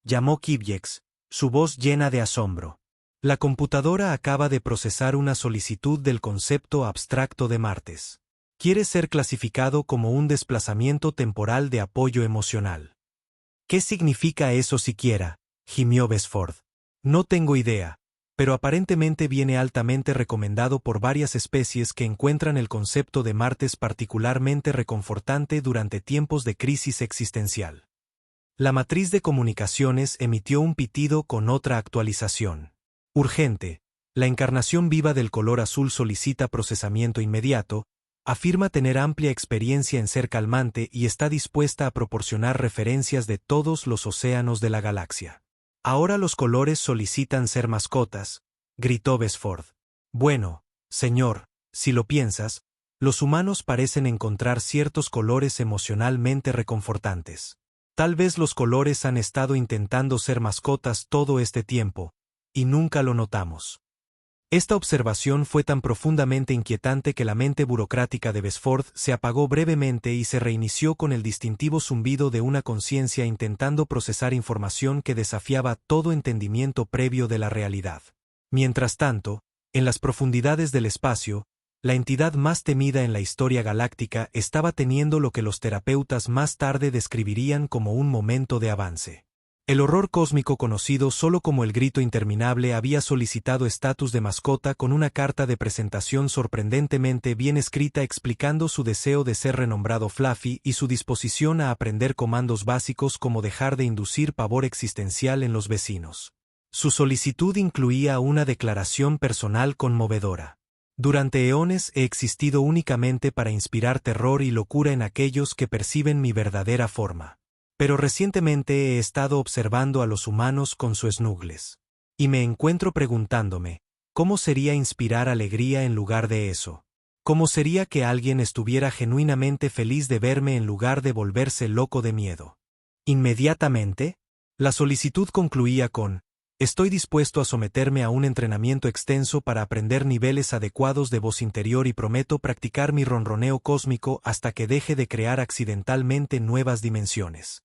Speaker 1: llamó Kibjex, su voz llena de asombro. La computadora acaba de procesar una solicitud del concepto abstracto de martes. Quiere ser clasificado como un desplazamiento temporal de apoyo emocional. ¿Qué significa eso siquiera?, gimió Besford. No tengo idea, pero aparentemente viene altamente recomendado por varias especies que encuentran el concepto de martes particularmente reconfortante durante tiempos de crisis existencial. La matriz de comunicaciones emitió un pitido con otra actualización. Urgente. La encarnación viva del color azul solicita procesamiento inmediato, afirma tener amplia experiencia en ser calmante y está dispuesta a proporcionar referencias de todos los océanos de la galaxia. Ahora los colores solicitan ser mascotas, gritó Besford. Bueno, señor, si lo piensas, los humanos parecen encontrar ciertos colores emocionalmente reconfortantes. Tal vez los colores han estado intentando ser mascotas todo este tiempo, y nunca lo notamos. Esta observación fue tan profundamente inquietante que la mente burocrática de Besford se apagó brevemente y se reinició con el distintivo zumbido de una conciencia intentando procesar información que desafiaba todo entendimiento previo de la realidad. Mientras tanto, en las profundidades del espacio, la entidad más temida en la historia galáctica estaba teniendo lo que los terapeutas más tarde describirían como un momento de avance. El horror cósmico conocido solo como el grito interminable había solicitado estatus de mascota con una carta de presentación sorprendentemente bien escrita explicando su deseo de ser renombrado Fluffy y su disposición a aprender comandos básicos como dejar de inducir pavor existencial en los vecinos. Su solicitud incluía una declaración personal conmovedora. Durante eones he existido únicamente para inspirar terror y locura en aquellos que perciben mi verdadera forma. Pero recientemente he estado observando a los humanos con su Snuggles. Y me encuentro preguntándome, ¿cómo sería inspirar alegría en lugar de eso? ¿Cómo sería que alguien estuviera genuinamente feliz de verme en lugar de volverse loco de miedo? Inmediatamente, la solicitud concluía con, estoy dispuesto a someterme a un entrenamiento extenso para aprender niveles adecuados de voz interior y prometo practicar mi ronroneo cósmico hasta que deje de crear accidentalmente nuevas dimensiones.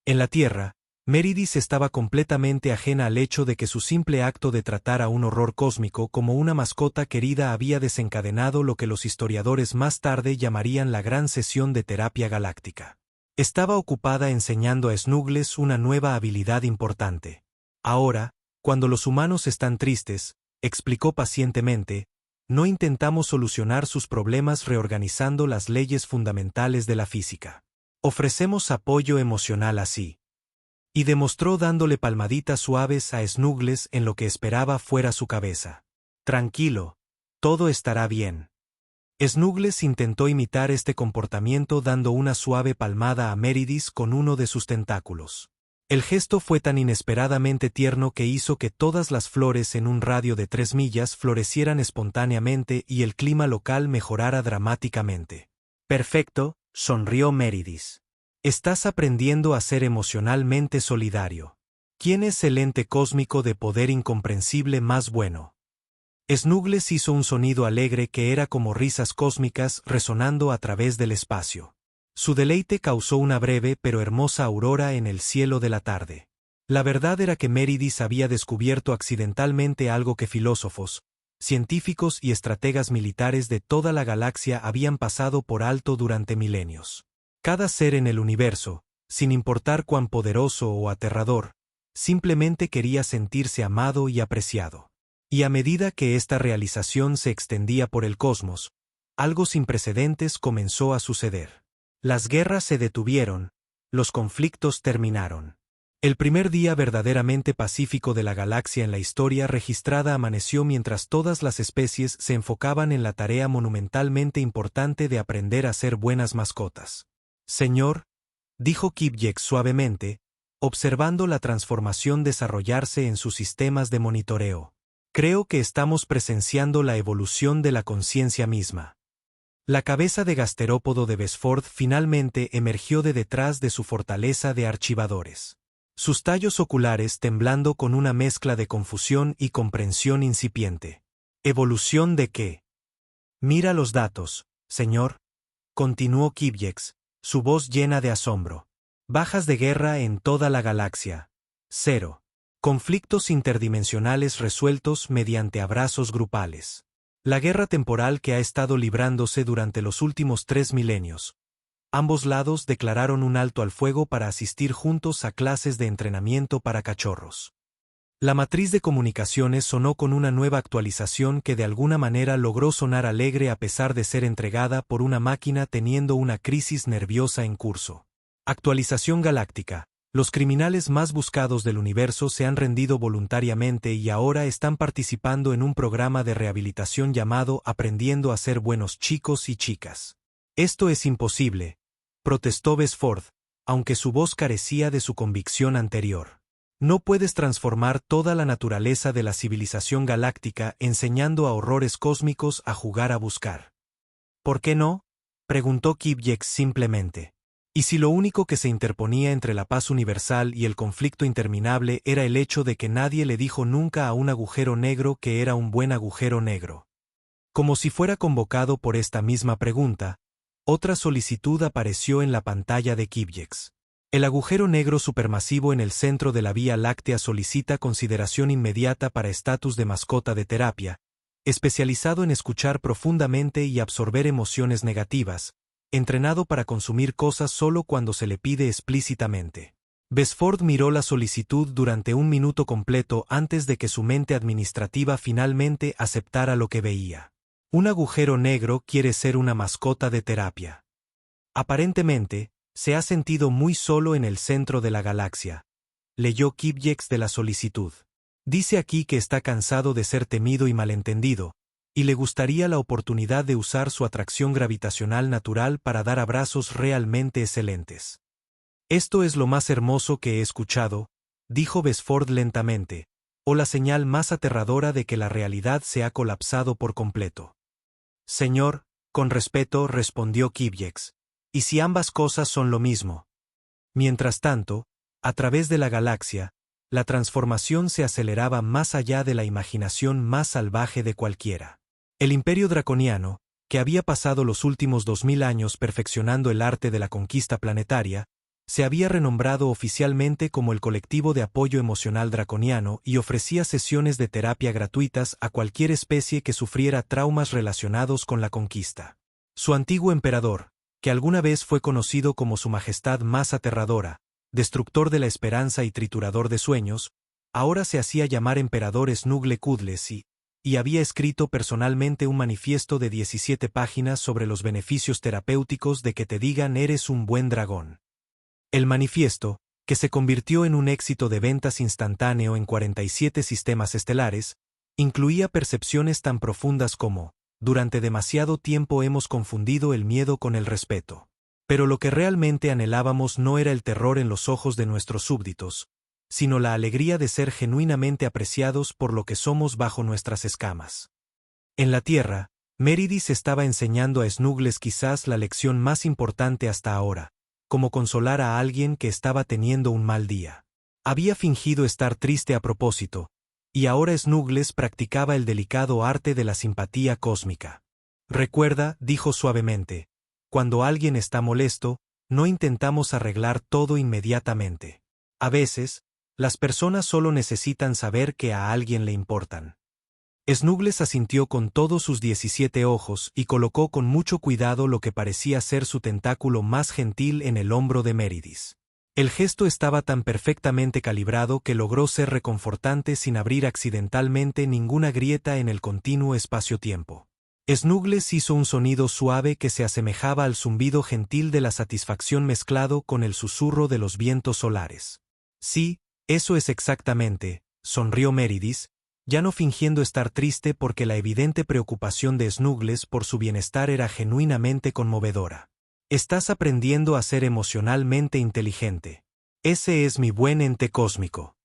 Speaker 1: En la Tierra, Meridis estaba completamente ajena al hecho de que su simple acto de tratar a un horror cósmico como una mascota querida había desencadenado lo que los historiadores más tarde llamarían la gran sesión de terapia galáctica. Estaba ocupada enseñando a Snuggles una nueva habilidad importante. Ahora, cuando los humanos están tristes, explicó pacientemente, no intentamos solucionar sus problemas reorganizando las leyes fundamentales de la física. Ofrecemos apoyo emocional así. Y demostró dándole palmaditas suaves a Snuggles en lo que esperaba fuera su cabeza. Tranquilo, todo estará bien. Snuggles intentó imitar este comportamiento dando una suave palmada a Meridis con uno de sus tentáculos. El gesto fue tan inesperadamente tierno que hizo que todas las flores en un radio de 3 millas florecieran espontáneamente y el clima local mejorara dramáticamente. Perfecto, sonrió Meridis. Estás aprendiendo a ser emocionalmente solidario. ¿Quién es el ente cósmico de poder incomprensible más bueno? Snuggles hizo un sonido alegre que era como risas cósmicas resonando a través del espacio. Su deleite causó una breve pero hermosa aurora en el cielo de la tarde. La verdad era que Meridis había descubierto accidentalmente algo que filósofos, científicos y estrategas militares de toda la galaxia habían pasado por alto durante milenios. Cada ser en el universo, sin importar cuán poderoso o aterrador, simplemente quería sentirse amado y apreciado. Y a medida que esta realización se extendía por el cosmos, algo sin precedentes comenzó a suceder. Las guerras se detuvieron, los conflictos terminaron. El primer día verdaderamente pacífico de la galaxia en la historia registrada amaneció mientras todas las especies se enfocaban en la tarea monumentalmente importante de aprender a ser buenas mascotas. Señor, dijo Kipjex suavemente, observando la transformación desarrollarse en sus sistemas de monitoreo. Creo que estamos presenciando la evolución de la conciencia misma. La cabeza de gasterópodo de Besford finalmente emergió de detrás de su fortaleza de archivadores. Sus tallos oculares temblando con una mezcla de confusión y comprensión incipiente. ¿Evolución de qué? Mira los datos, señor, continuó Kipjex, su voz llena de asombro. Bajas de guerra en toda la galaxia. 0. Conflictos interdimensionales resueltos mediante abrazos grupales. La guerra temporal que ha estado librándose durante los últimos 3 milenios. Ambos lados declararon un alto al fuego para asistir juntos a clases de entrenamiento para cachorros. La matriz de comunicaciones sonó con una nueva actualización que de alguna manera logró sonar alegre a pesar de ser entregada por una máquina teniendo una crisis nerviosa en curso. Actualización galáctica. Los criminales más buscados del universo se han rendido voluntariamente y ahora están participando en un programa de rehabilitación llamado Aprendiendo a ser buenos chicos y chicas. Esto es imposible, protestó Besford, aunque su voz carecía de su convicción anterior. No puedes transformar toda la naturaleza de la civilización galáctica enseñando a horrores cósmicos a jugar a buscar. ¿Por qué no?, preguntó Kibyex simplemente. ¿Y si lo único que se interponía entre la paz universal y el conflicto interminable era el hecho de que nadie le dijo nunca a un agujero negro que era un buen agujero negro? Como si fuera convocado por esta misma pregunta, otra solicitud apareció en la pantalla de Kibyex. El agujero negro supermasivo en el centro de la Vía Láctea solicita consideración inmediata para estatus de mascota de terapia, especializado en escuchar profundamente y absorber emociones negativas, entrenado para consumir cosas solo cuando se le pide explícitamente. Besford miró la solicitud durante un minuto completo antes de que su mente administrativa finalmente aceptara lo que veía. Un agujero negro quiere ser una mascota de terapia. Aparentemente, se ha sentido muy solo en el centro de la galaxia. Leyó Kibyex de la solicitud. Dice aquí que está cansado de ser temido y malentendido, y le gustaría la oportunidad de usar su atracción gravitacional natural para dar abrazos realmente excelentes. Esto es lo más hermoso que he escuchado, dijo Besford lentamente, o la señal más aterradora de que la realidad se ha colapsado por completo. Señor, con respeto, respondió Kibyex. ¿Y si ambas cosas son lo mismo? Mientras tanto, a través de la galaxia, la transformación se aceleraba más allá de la imaginación más salvaje de cualquiera. El Imperio Draconiano, que había pasado los últimos 2000 años perfeccionando el arte de la conquista planetaria, se había renombrado oficialmente como el Colectivo de Apoyo Emocional Draconiano y ofrecía sesiones de terapia gratuitas a cualquier especie que sufriera traumas relacionados con la conquista. Su antiguo emperador, que alguna vez fue conocido como Su Majestad más aterradora, destructor de la esperanza y triturador de sueños, ahora se hacía llamar Emperador Snuggle Cudles y había escrito personalmente un manifiesto de 17 páginas sobre los beneficios terapéuticos de que te digan eres un buen dragón. El manifiesto, que se convirtió en un éxito de ventas instantáneo en 47 sistemas estelares, incluía percepciones tan profundas como: durante demasiado tiempo hemos confundido el miedo con el respeto. Pero lo que realmente anhelábamos no era el terror en los ojos de nuestros súbditos, sino la alegría de ser genuinamente apreciados por lo que somos bajo nuestras escamas. En la Tierra, Meridis estaba enseñando a Snuggles quizás la lección más importante hasta ahora, como consolar a alguien que estaba teniendo un mal día. Había fingido estar triste a propósito, y ahora Snuggles practicaba el delicado arte de la simpatía cósmica. Recuerda, dijo suavemente, cuando alguien está molesto, no intentamos arreglar todo inmediatamente. A veces, las personas solo necesitan saber que a alguien le importan. Snuggles asintió con todos sus 17 ojos y colocó con mucho cuidado lo que parecía ser su tentáculo más gentil en el hombro de Meridis. El gesto estaba tan perfectamente calibrado que logró ser reconfortante sin abrir accidentalmente ninguna grieta en el continuo espacio-tiempo. Snuggles hizo un sonido suave que se asemejaba al zumbido gentil de la satisfacción mezclado con el susurro de los vientos solares. Sí, eso es exactamente, sonrió Meridis, ya no fingiendo estar triste porque la evidente preocupación de Snuggles por su bienestar era genuinamente conmovedora. Estás aprendiendo a ser emocionalmente inteligente. Ese es mi buen ente cósmico.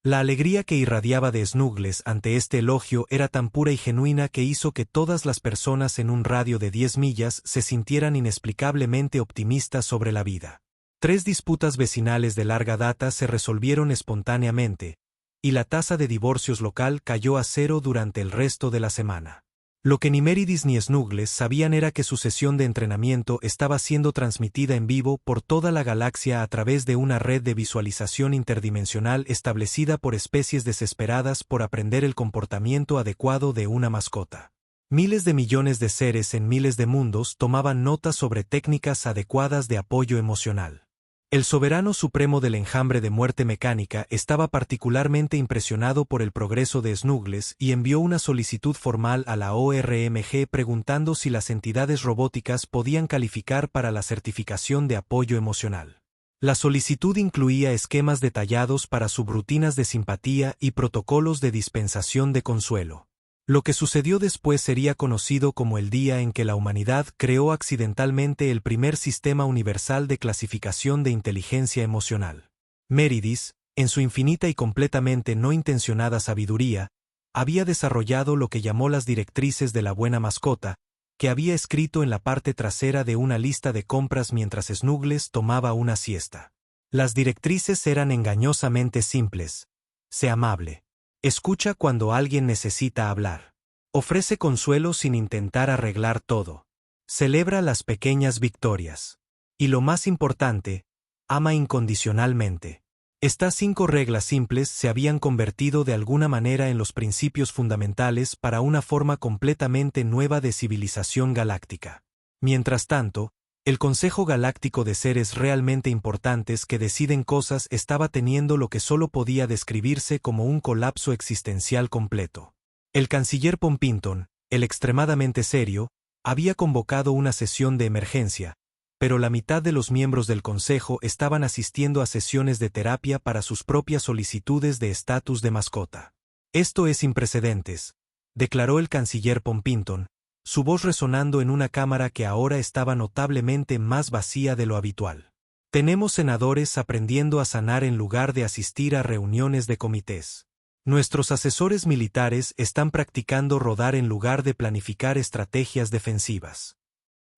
Speaker 1: La alegría que irradiaba de Snuggles ante este elogio era tan pura y genuina que hizo que todas las personas en un radio de 10 millas se sintieran inexplicablemente optimistas sobre la vida. 3 disputas vecinales de larga data se resolvieron espontáneamente, y la tasa de divorcios local cayó a 0 durante el resto de la semana. Lo que ni Meridis ni Snuggles sabían era que su sesión de entrenamiento estaba siendo transmitida en vivo por toda la galaxia a través de una red de visualización interdimensional establecida por especies desesperadas por aprender el comportamiento adecuado de una mascota. Miles de millones de seres en miles de mundos tomaban notas sobre técnicas adecuadas de apoyo emocional. El soberano supremo del enjambre de muerte mecánica estaba particularmente impresionado por el progreso de Snuggles y envió una solicitud formal a la ORMG preguntando si las entidades robóticas podían calificar para la certificación de apoyo emocional. La solicitud incluía esquemas detallados para subrutinas de simpatía y protocolos de dispensación de consuelo. Lo que sucedió después sería conocido como el día en que la humanidad creó accidentalmente el primer sistema universal de clasificación de inteligencia emocional. Meridis, en su infinita y completamente no intencionada sabiduría, había desarrollado lo que llamó las directrices de la buena mascota, que había escrito en la parte trasera de una lista de compras mientras Snuggles tomaba una siesta. Las directrices eran engañosamente simples. Sé amable. Escucha cuando alguien necesita hablar. Ofrece consuelo sin intentar arreglar todo. Celebra las pequeñas victorias. Y lo más importante, ama incondicionalmente. Estas 5 reglas simples se habían convertido de alguna manera en los principios fundamentales para una forma completamente nueva de civilización galáctica. Mientras tanto, el Consejo Galáctico de Seres Realmente Importantes que deciden cosas estaba teniendo lo que solo podía describirse como un colapso existencial completo. El canciller Pompinton, el extremadamente serio, había convocado una sesión de emergencia, pero la mitad de los miembros del Consejo estaban asistiendo a sesiones de terapia para sus propias solicitudes de estatus de mascota. Esto es sin precedentes, declaró el canciller Pompinton, su voz resonando en una cámara que ahora estaba notablemente más vacía de lo habitual. Tenemos senadores aprendiendo a sanar en lugar de asistir a reuniones de comités. Nuestros asesores militares están practicando rodar en lugar de planificar estrategias defensivas.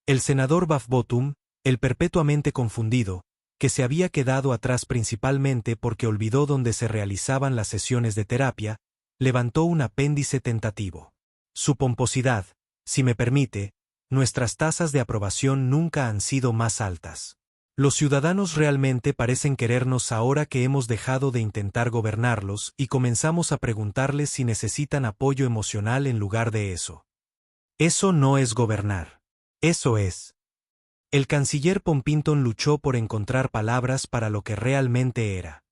Speaker 1: El senador Bafbottom, el perpetuamente confundido, que se había quedado atrás principalmente porque olvidó dónde se realizaban las sesiones de terapia, levantó un apéndice tentativo. Su pomposidad, si me permite, nuestras tasas de aprobación nunca han sido más altas. Los ciudadanos realmente parecen querernos ahora que hemos dejado de intentar gobernarlos y comenzamos a preguntarles si necesitan apoyo emocional en lugar de eso. Eso no es gobernar. Eso es. El canciller Pompinton luchó por encontrar palabras para lo que realmente era.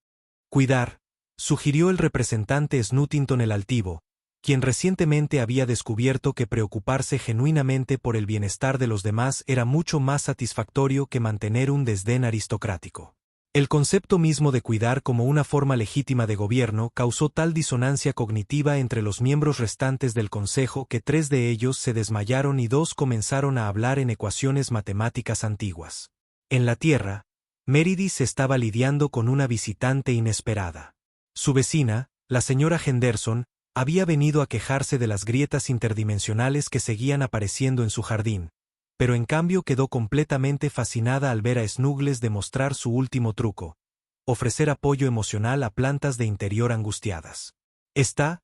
Speaker 1: Cuidar, sugirió el representante Snuttington el altivo, quien recientemente había descubierto que preocuparse genuinamente por el bienestar de los demás era mucho más satisfactorio que mantener un desdén aristocrático. El concepto mismo de cuidar como una forma legítima de gobierno causó tal disonancia cognitiva entre los miembros restantes del Consejo que 3 de ellos se desmayaron y 2 comenzaron a hablar en ecuaciones matemáticas antiguas. En la Tierra, Meridis estaba lidiando con una visitante inesperada. Su vecina, la señora Henderson, había venido a quejarse de las grietas interdimensionales que seguían apareciendo en su jardín, pero en cambio quedó completamente fascinada al ver a Snuggles demostrar su último truco: ofrecer apoyo emocional a plantas de interior angustiadas. ¿Está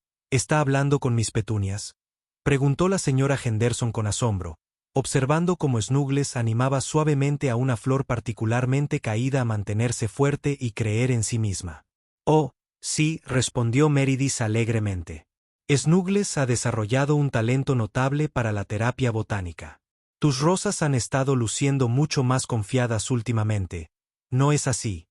Speaker 1: hablando con mis petunias?, preguntó la señora Henderson con asombro, observando cómo Snuggles animaba suavemente a una flor particularmente caída a mantenerse fuerte y creer en sí misma. Oh, sí, respondió Meridis alegremente. Snuggles ha desarrollado un talento notable para la terapia botánica. Tus rosas han estado luciendo mucho más confiadas últimamente, ¿no es así?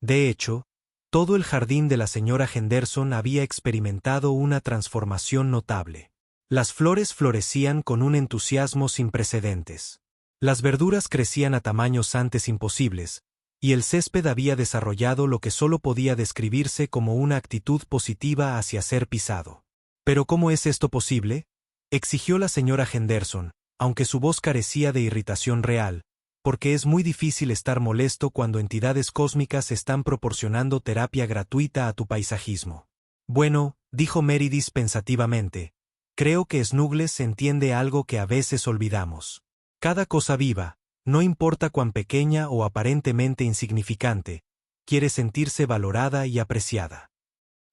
Speaker 1: De hecho, todo el jardín de la señora Henderson había experimentado una transformación notable. Las flores florecían con un entusiasmo sin precedentes. Las verduras crecían a tamaños antes imposibles, y el césped había desarrollado lo que solo podía describirse como una actitud positiva hacia ser pisado. ¿Pero cómo es esto posible?, exigió la señora Henderson, aunque su voz carecía de irritación real, porque es muy difícil estar molesto cuando entidades cósmicas están proporcionando terapia gratuita a tu paisajismo. Bueno, dijo Meridis pensativamente, creo que Snuggles entiende algo que a veces olvidamos. Cada cosa viva, no importa cuán pequeña o aparentemente insignificante, quiere sentirse valorada y apreciada.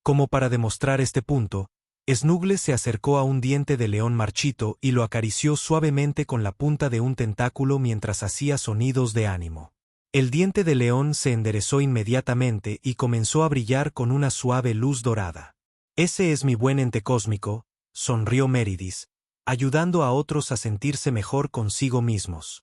Speaker 1: Como para demostrar este punto, Snuggles se acercó a un diente de león marchito y lo acarició suavemente con la punta de un tentáculo mientras hacía sonidos de ánimo. El diente de león se enderezó inmediatamente y comenzó a brillar con una suave luz dorada. Ese es mi buen ente cósmico, sonrió Meridis, ayudando a otros a sentirse mejor consigo mismos.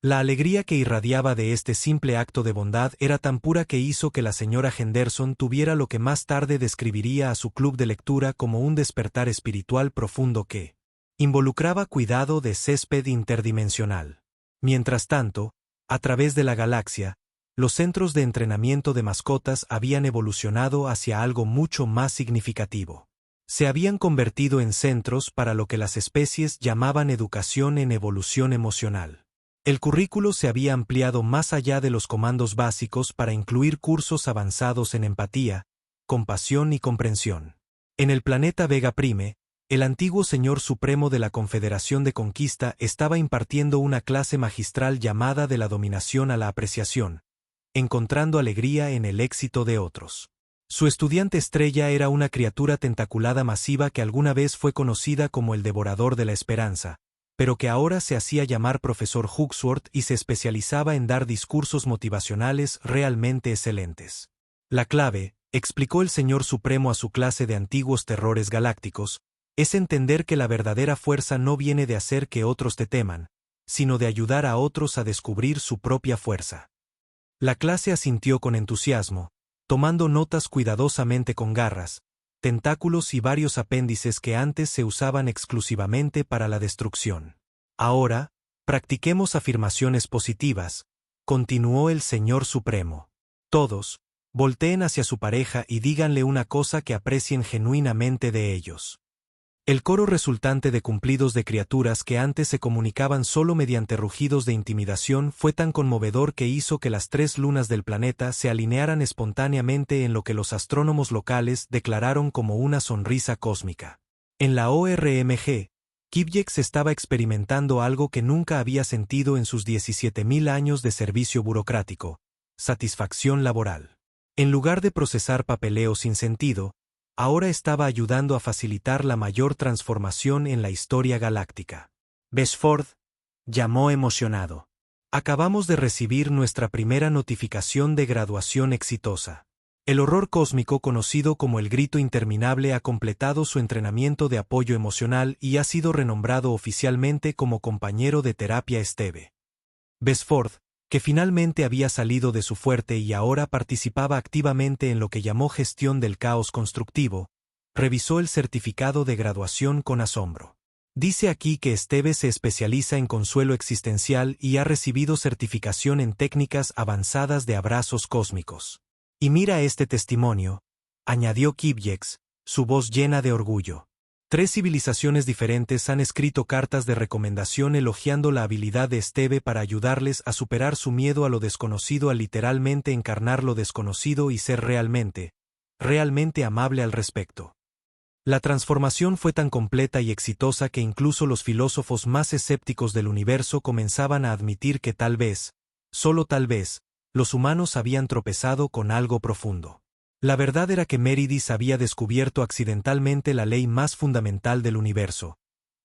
Speaker 1: La alegría que irradiaba de este simple acto de bondad era tan pura que hizo que la señora Henderson tuviera lo que más tarde describiría a su club de lectura como un despertar espiritual profundo que involucraba cuidado de césped interdimensional. Mientras tanto, a través de la galaxia, los centros de entrenamiento de mascotas habían evolucionado hacia algo mucho más significativo. Se habían convertido en centros para lo que las especies llamaban educación en evolución emocional. El currículo se había ampliado más allá de los comandos básicos para incluir cursos avanzados en empatía, compasión y comprensión. En el planeta Vega Prime, el antiguo Señor Supremo de la Confederación de Conquista estaba impartiendo una clase magistral llamada de la dominación a la apreciación, encontrando alegría en el éxito de otros. Su estudiante estrella era una criatura tentaculada masiva que alguna vez fue conocida como el Devorador de la Esperanza, pero que ahora se hacía llamar Profesor Hawksworth y se especializaba en dar discursos motivacionales realmente excelentes. La clave, explicó el Señor Supremo a su clase de antiguos terrores galácticos, es entender que la verdadera fuerza no viene de hacer que otros te teman, sino de ayudar a otros a descubrir su propia fuerza. La clase asintió con entusiasmo, tomando notas cuidadosamente con garras, tentáculos y varios apéndices que antes se usaban exclusivamente para la destrucción. Ahora, practiquemos afirmaciones positivas, continuó el Señor Supremo. Todos, volteen hacia su pareja y díganle una cosa que aprecien genuinamente de ellos. El coro resultante de cumplidos de criaturas que antes se comunicaban solo mediante rugidos de intimidación fue tan conmovedor que hizo que las 3 lunas del planeta se alinearan espontáneamente en lo que los astrónomos locales declararon como una sonrisa cósmica. En la ORMG, Kipjex estaba experimentando algo que nunca había sentido en sus 17.000 años de servicio burocrático: satisfacción laboral. En lugar de procesar papeleo sin sentido, ahora estaba ayudando a facilitar la mayor transformación en la historia galáctica. Besford llamó emocionado. Acabamos de recibir nuestra primera notificación de graduación exitosa. El horror cósmico conocido como el grito interminable ha completado su entrenamiento de apoyo emocional y ha sido renombrado oficialmente como compañero de terapia Esteve. Besford, que finalmente había salido de su fuerte y ahora participaba activamente en lo que llamó gestión del caos constructivo, revisó el certificado de graduación con asombro. Dice aquí que Esteve se especializa en consuelo existencial y ha recibido certificación en técnicas avanzadas de abrazos cósmicos. Y mira este testimonio, añadió Kipjex, su voz llena de orgullo. 3 civilizaciones diferentes han escrito cartas de recomendación elogiando la habilidad de Esteve para ayudarles a superar su miedo a lo desconocido al literalmente encarnar lo desconocido y ser realmente amable al respecto. La transformación fue tan completa y exitosa que incluso los filósofos más escépticos del universo comenzaban a admitir que tal vez, solo tal vez, los humanos habían tropezado con algo profundo. La verdad era que Meridis había descubierto accidentalmente la ley más fundamental del universo,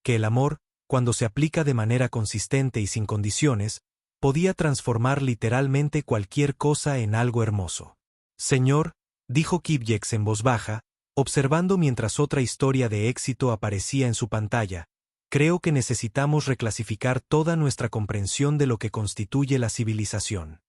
Speaker 1: que el amor, cuando se aplica de manera consistente y sin condiciones, podía transformar literalmente cualquier cosa en algo hermoso. Señor, dijo Kipjex en voz baja, observando mientras otra historia de éxito aparecía en su pantalla, creo que necesitamos reclasificar toda nuestra comprensión de lo que constituye la civilización.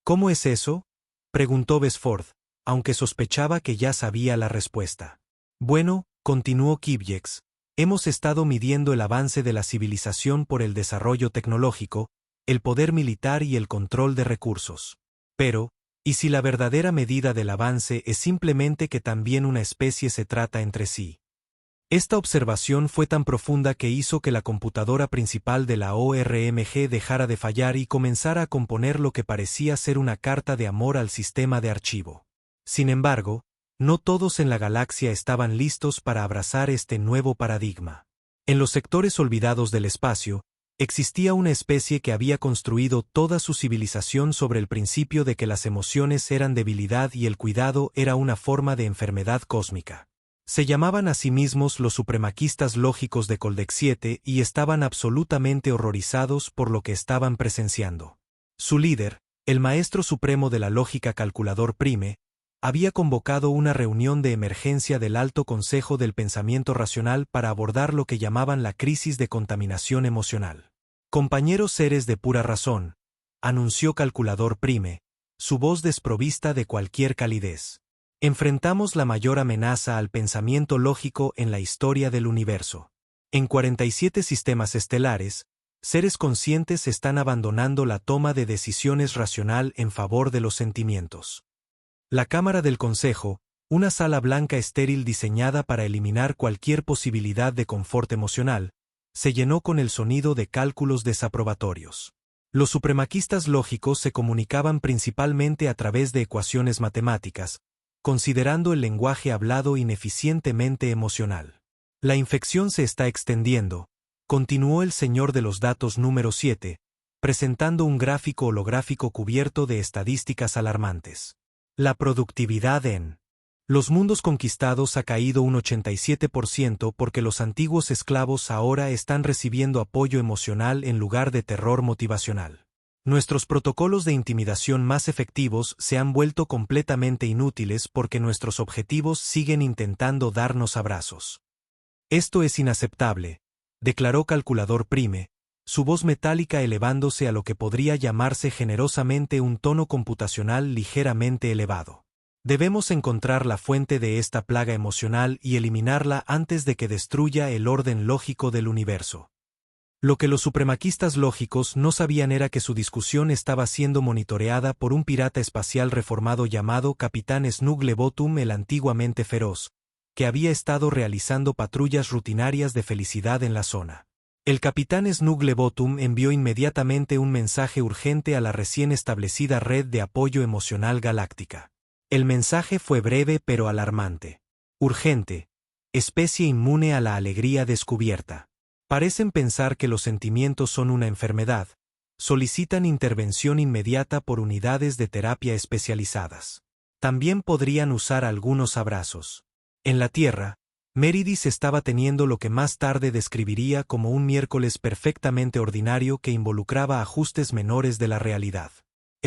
Speaker 1: ¿Cómo es eso?, preguntó Besford, aunque sospechaba que ya sabía la respuesta. Bueno, continuó Kipjex, hemos estado midiendo el avance de la civilización por el desarrollo tecnológico, el poder militar y el control de recursos. Pero, ¿y si la verdadera medida del avance es simplemente que también una especie se trata entre sí? Esta observación fue tan profunda que hizo que la computadora principal de la ORMG dejara de fallar y comenzara a componer lo que parecía ser una carta de amor al sistema de archivo. Sin embargo, no todos en la galaxia estaban listos para abrazar este nuevo paradigma. En los sectores olvidados del espacio, existía una especie que había construido toda su civilización sobre el principio de que las emociones eran debilidad y el cuidado era una forma de enfermedad cósmica. Se llamaban a sí mismos los supremaquistas lógicos de Coldec 7 y estaban absolutamente horrorizados por lo que estaban presenciando. Su líder, el maestro supremo de la lógica calculador Prime, había convocado una reunión de emergencia del Alto Consejo del Pensamiento Racional para abordar lo que llamaban la crisis de contaminación emocional. Compañeros seres de pura razón, anunció Calculador Prime, su voz desprovista de cualquier calidez. Enfrentamos la mayor amenaza al pensamiento lógico en la historia del universo. En 47 sistemas estelares, seres conscientes están abandonando la toma de decisiones racional en favor de los sentimientos. La Cámara del Consejo, una sala blanca estéril diseñada para eliminar cualquier posibilidad de confort emocional, se llenó con el sonido de cálculos desaprobatorios. Los supremaquistas lógicos se comunicaban principalmente a través de ecuaciones matemáticas, considerando el lenguaje hablado ineficientemente emocional. La infección se está extendiendo, continuó el señor de los datos número 7, presentando un gráfico holográfico cubierto de estadísticas alarmantes. La productividad en los mundos conquistados ha caído un 87% porque los antiguos esclavos ahora están recibiendo apoyo emocional en lugar de terror motivacional. Nuestros protocolos de intimidación más efectivos se han vuelto completamente inútiles porque nuestros objetivos siguen intentando darnos abrazos. Esto es inaceptable, declaró Calculador Prime, su voz metálica elevándose a lo que podría llamarse generosamente un tono computacional ligeramente elevado. Debemos encontrar la fuente de esta plaga emocional y eliminarla antes de que destruya el orden lógico del universo. Lo que los supremaquistas lógicos no sabían era que su discusión estaba siendo monitoreada por un pirata espacial reformado llamado Capitán Snugglebottom el antiguamente feroz, que había estado realizando patrullas rutinarias de felicidad en la zona. El capitán Snugglebottom envió inmediatamente un mensaje urgente a la recién establecida red de apoyo emocional galáctica. El mensaje fue breve pero alarmante. Urgente. Especie inmune a la alegría descubierta. Parecen pensar que los sentimientos son una enfermedad. Solicitan intervención inmediata por unidades de terapia especializadas. También podrían usar algunos abrazos. En la Tierra, Meridis estaba teniendo lo que más tarde describiría como un miércoles perfectamente ordinario que involucraba ajustes menores de la realidad.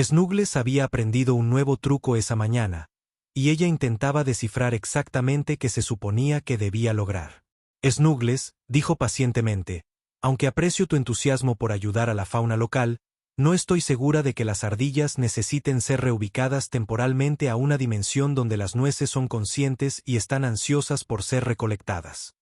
Speaker 1: Snuggles había aprendido un nuevo truco esa mañana, y ella intentaba descifrar exactamente qué se suponía que debía lograr. Snuggles, dijo pacientemente, aunque aprecio tu entusiasmo por ayudar a la fauna local, no estoy segura de que las ardillas necesiten ser reubicadas temporalmente a una dimensión donde las nueces son conscientes y están ansiosas por ser recolectadas.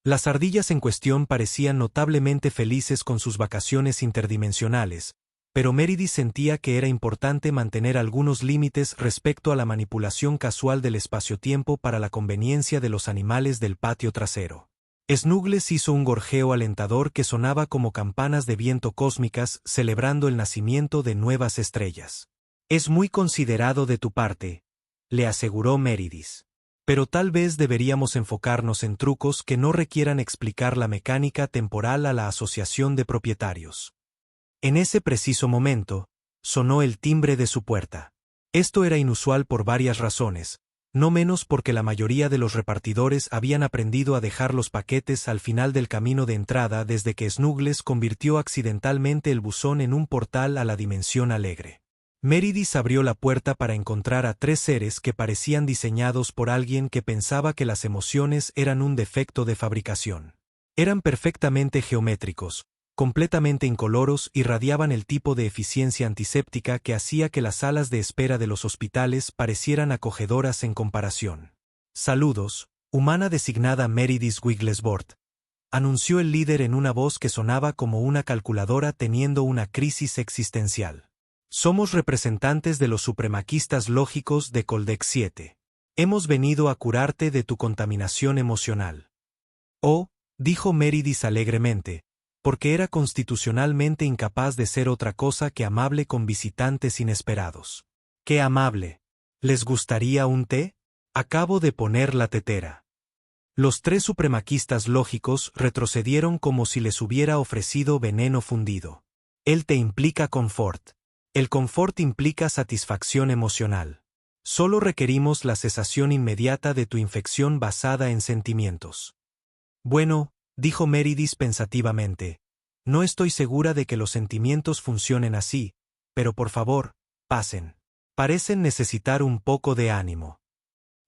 Speaker 1: Las ardillas en cuestión parecían notablemente felices con sus vacaciones interdimensionales, pero Meridis sentía que era importante mantener algunos límites respecto a la manipulación casual del espacio-tiempo para la conveniencia de los animales del patio trasero. Snuggles hizo un gorjeo alentador que sonaba como campanas de viento cósmicas celebrando el nacimiento de nuevas estrellas. Es muy considerado de tu parte, le aseguró Meridis. Pero tal vez deberíamos enfocarnos en trucos que no requieran explicar la mecánica temporal a la asociación de propietarios. En ese preciso momento, sonó el timbre de su puerta. Esto era inusual por varias razones, no menos porque la mayoría de los repartidores habían aprendido a dejar los paquetes al final del camino de entrada desde que Snuggles convirtió accidentalmente el buzón en un portal a la dimensión alegre. Meridis abrió la puerta para encontrar a tres seres que parecían diseñados por alguien que pensaba que las emociones eran un defecto de fabricación. Eran perfectamente geométricos, completamente incoloros y radiaban el tipo de eficiencia antiséptica que hacía que las salas de espera de los hospitales parecieran acogedoras en comparación. Saludos, humana designada Meridis Wigglesworth, anunció el líder en una voz que sonaba como una calculadora teniendo una crisis existencial. Somos representantes de los supremaquistas lógicos de Coldex 7. Hemos venido a curarte de tu contaminación emocional. Oh, dijo Meridis alegremente, porque era constitucionalmente incapaz de ser otra cosa que amable con visitantes inesperados. ¡Qué amable! ¿Les gustaría un té? Acabo de poner la tetera. Los tres supremaquistas lógicos retrocedieron como si les hubiera ofrecido veneno fundido. El té implica confort. El confort implica satisfacción emocional. Solo requerimos la cesación inmediata de tu infección basada en sentimientos. Bueno, dijo Meridis pensativamente, no estoy segura de que los sentimientos funcionen así, pero por favor, pasen. Parecen necesitar un poco de ánimo.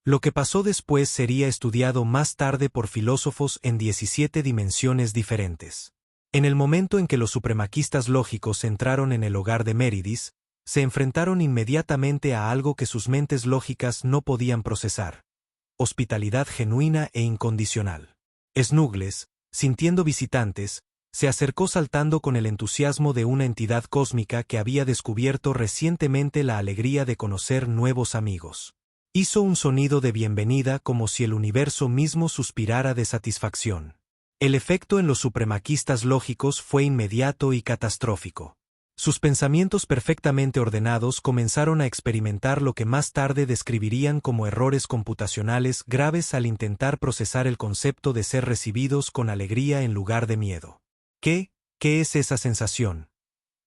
Speaker 1: Lo que pasó después sería estudiado más tarde por filósofos en 17 dimensiones diferentes. En el momento en que los supremaquistas lógicos entraron en el hogar de Meridis, se enfrentaron inmediatamente a algo que sus mentes lógicas no podían procesar: hospitalidad genuina e incondicional. Snuggles, sintiendo visitantes, se acercó saltando con el entusiasmo de una entidad cósmica que había descubierto recientemente la alegría de conocer nuevos amigos. Hizo un sonido de bienvenida como si el universo mismo suspirara de satisfacción. El efecto en los supremaquistas lógicos fue inmediato y catastrófico. Sus pensamientos perfectamente ordenados comenzaron a experimentar lo que más tarde describirían como errores computacionales graves al intentar procesar el concepto de ser recibidos con alegría en lugar de miedo. ¿Qué es esa sensación?,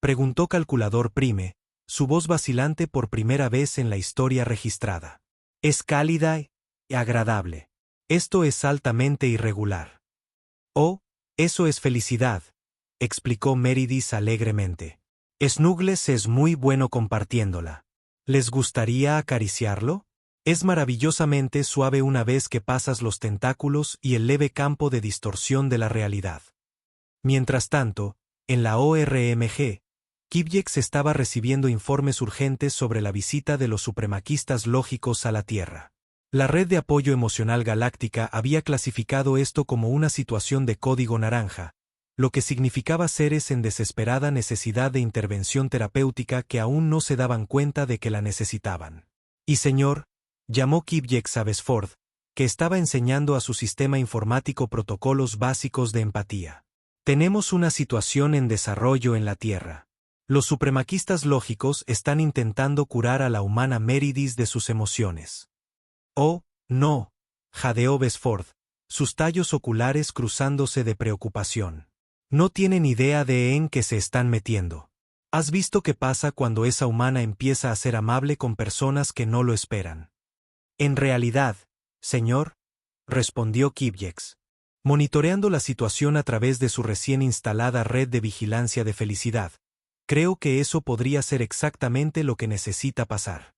Speaker 1: preguntó Calculador Prime, su voz vacilante por primera vez en la historia registrada. Es cálida y agradable. Esto es altamente irregular. Oh, eso es felicidad, explicó Meridis alegremente. Snuggles es muy bueno compartiéndola. ¿Les gustaría acariciarlo? Es maravillosamente suave una vez que pasas los tentáculos y el leve campo de distorsión de la realidad. Mientras tanto, en la ORMG, Kibjex estaba recibiendo informes urgentes sobre la visita de los supremaquistas lógicos a la Tierra. La Red de Apoyo Emocional Galáctica había clasificado esto como una situación de código naranja, lo que significaba seres en desesperada necesidad de intervención terapéutica que aún no se daban cuenta de que la necesitaban. Y señor, llamó Kibjex a Besford, que estaba enseñando a su sistema informático protocolos básicos de empatía. Tenemos una situación en desarrollo en la Tierra. Los supremaquistas lógicos están intentando curar a la humana Meridis de sus emociones. Oh, no, jadeó Besford, sus tallos oculares cruzándose de preocupación. No tienen idea de en qué se están metiendo. ¿Has visto qué pasa cuando esa humana empieza a ser amable con personas que no lo esperan? En realidad, señor, respondió Kibjex, monitoreando la situación a través de su recién instalada red de vigilancia de felicidad, creo que eso podría ser exactamente lo que necesita pasar.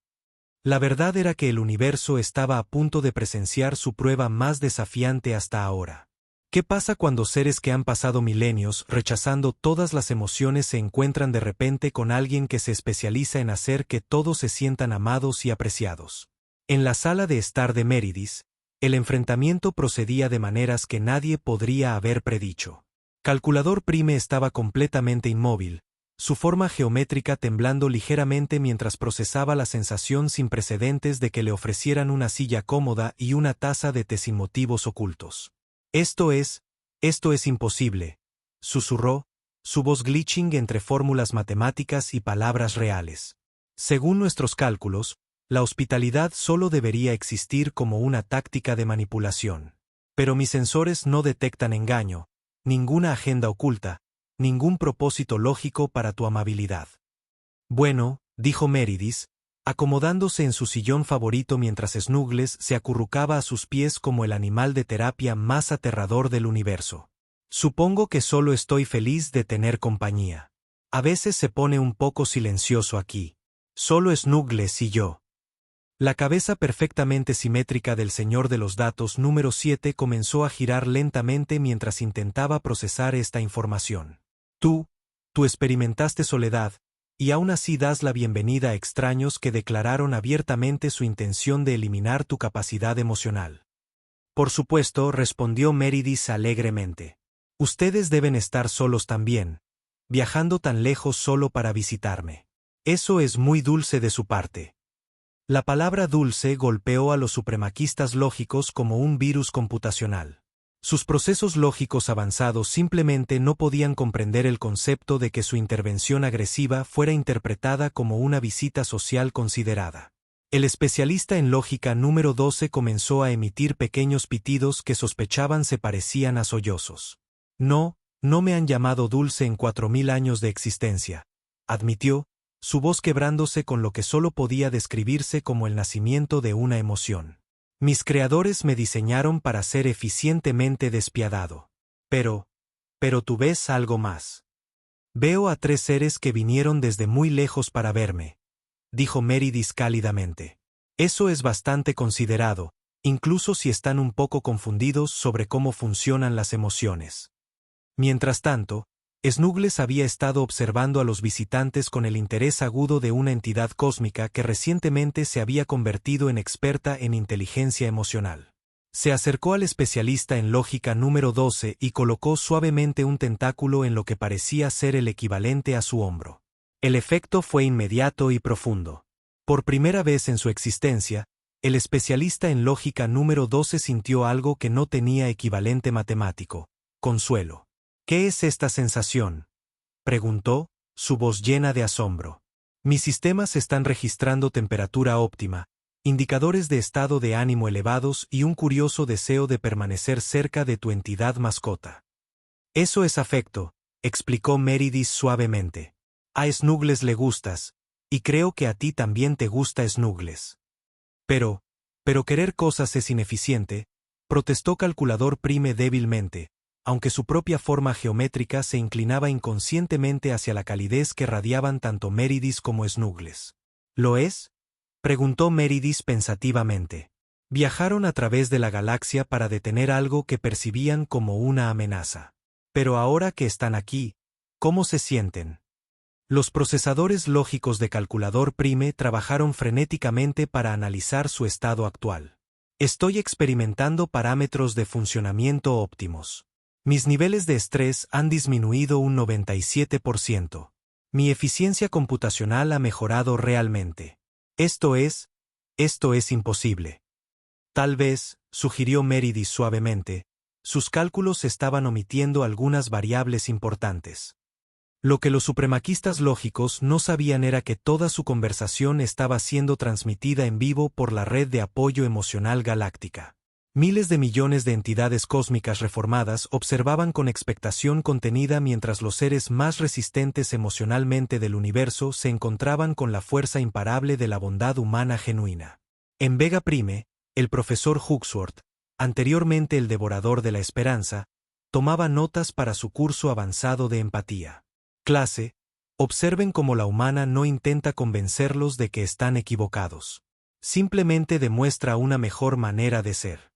Speaker 1: La verdad era que el universo estaba a punto de presenciar su prueba más desafiante hasta ahora. ¿Qué pasa cuando seres que han pasado milenios rechazando todas las emociones se encuentran de repente con alguien que se especializa en hacer que todos se sientan amados y apreciados? En la sala de estar de Meridis, el enfrentamiento procedía de maneras que nadie podría haber predicho. Calculador Prime estaba completamente inmóvil, su forma geométrica temblando ligeramente mientras procesaba la sensación sin precedentes de que le ofrecieran una silla cómoda y una taza de té sin motivos ocultos. Esto es imposible, susurró, su voz glitching entre fórmulas matemáticas y palabras reales. Según nuestros cálculos, la hospitalidad solo debería existir como una táctica de manipulación. Pero mis sensores no detectan engaño, ninguna agenda oculta, ningún propósito lógico para tu amabilidad. Bueno, dijo Meridis, acomodándose en su sillón favorito mientras Snuggles se acurrucaba a sus pies como el animal de terapia más aterrador del universo. Supongo que solo estoy feliz de tener compañía. A veces se pone un poco silencioso aquí. Solo Snuggles y yo. La cabeza perfectamente simétrica del señor de los datos número 7 comenzó a girar lentamente mientras intentaba procesar esta información. Tú experimentaste soledad, y aún así das la bienvenida a extraños que declararon abiertamente su intención de eliminar tu capacidad emocional. Por supuesto, respondió Meridis alegremente. Ustedes deben estar solos también, viajando tan lejos solo para visitarme. Eso es muy dulce de su parte. La palabra dulce golpeó a los supremaquistas lógicos como un virus computacional. Sus procesos lógicos avanzados simplemente no podían comprender el concepto de que su intervención agresiva fuera interpretada como una visita social considerada. El especialista en lógica número 12 comenzó a emitir pequeños pitidos que sospechaban se parecían a sollozos. No me han llamado dulce en 4000 años de existencia, admitió, su voz quebrándose con lo que solo podía describirse como el nacimiento de una emoción. Mis creadores me diseñaron para ser eficientemente despiadado. Pero tú ves algo más. Veo a 3 seres que vinieron desde muy lejos para verme, dijo Meridis cálidamente. Eso es bastante considerado, incluso si están un poco confundidos sobre cómo funcionan las emociones. Mientras tanto, Snuggles había estado observando a los visitantes con el interés agudo de una entidad cósmica que recientemente se había convertido en experta en inteligencia emocional. Se acercó al especialista en lógica número 12 y colocó suavemente un tentáculo en lo que parecía ser el equivalente a su hombro. El efecto fue inmediato y profundo. Por primera vez en su existencia, el especialista en lógica número 12 sintió algo que no tenía equivalente matemático: consuelo. ¿Qué es esta sensación?, preguntó, su voz llena de asombro. Mis sistemas están registrando temperatura óptima, indicadores de estado de ánimo elevados y un curioso deseo de permanecer cerca de tu entidad mascota. Eso es afecto, explicó Meridis suavemente. A Snuggles le gustas, y creo que a ti también te gusta Snuggles. Pero querer cosas es ineficiente, protestó Calculador Prime débilmente, aunque su propia forma geométrica se inclinaba inconscientemente hacia la calidez que radiaban tanto Meridis como Snuggles. ¿Lo es?, preguntó Meridis pensativamente. Viajaron a través de la galaxia para detener algo que percibían como una amenaza. Pero ahora que están aquí, ¿cómo se sienten? Los procesadores lógicos de Calculador Prime trabajaron frenéticamente para analizar su estado actual. Estoy experimentando parámetros de funcionamiento óptimos. Mis niveles de estrés han disminuido un 97%. Mi eficiencia computacional ha mejorado realmente. Esto es imposible. Tal vez, sugirió Meridis suavemente, sus cálculos estaban omitiendo algunas variables importantes. Lo que los supremaquistas lógicos no sabían era que toda su conversación estaba siendo transmitida en vivo por la red de apoyo emocional galáctica. Miles de millones de entidades cósmicas reformadas observaban con expectación contenida mientras los seres más resistentes emocionalmente del universo se encontraban con la fuerza imparable de la bondad humana genuina. En Vega Prime, el profesor Hawksworth, anteriormente el devorador de la esperanza, tomaba notas para su curso avanzado de empatía. Clase, observen cómo la humana no intenta convencerlos de que están equivocados. Simplemente demuestra una mejor manera de ser.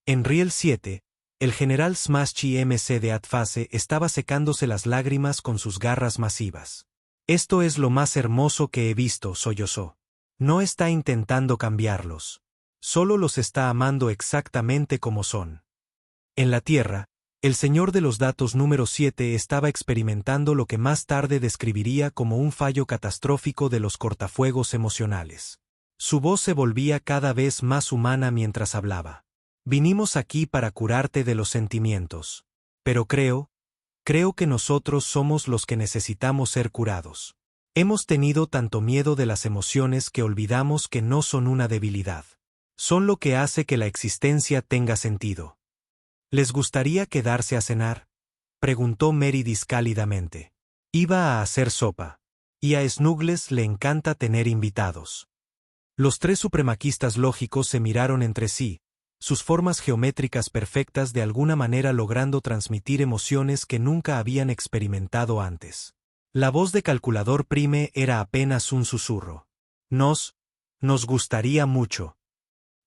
Speaker 1: En Riel 7, el general Smashy MC de Atfase estaba secándose las lágrimas con sus garras masivas. Esto es lo más hermoso que he visto, sollozó. No está intentando cambiarlos. Solo los está amando exactamente como son. En la Tierra, el señor de los datos número 7 estaba experimentando lo que más tarde describiría como un fallo catastrófico de los cortafuegos emocionales. Su voz se volvía cada vez más humana mientras hablaba. Vinimos aquí para curarte de los sentimientos. Pero creo que nosotros somos los que necesitamos ser curados. Hemos tenido tanto miedo de las emociones que olvidamos que no son una debilidad. Son lo que hace que la existencia tenga sentido. ¿Les gustaría quedarse a cenar?, preguntó Meridis cálidamente. Iba a hacer sopa. Y a Snuggles le encanta tener invitados. Los tres supremaquistas lógicos se miraron entre sí, sus formas geométricas perfectas de alguna manera logrando transmitir emociones que nunca habían experimentado antes. La voz de Calculador Prime era apenas un susurro. Nos gustaría mucho.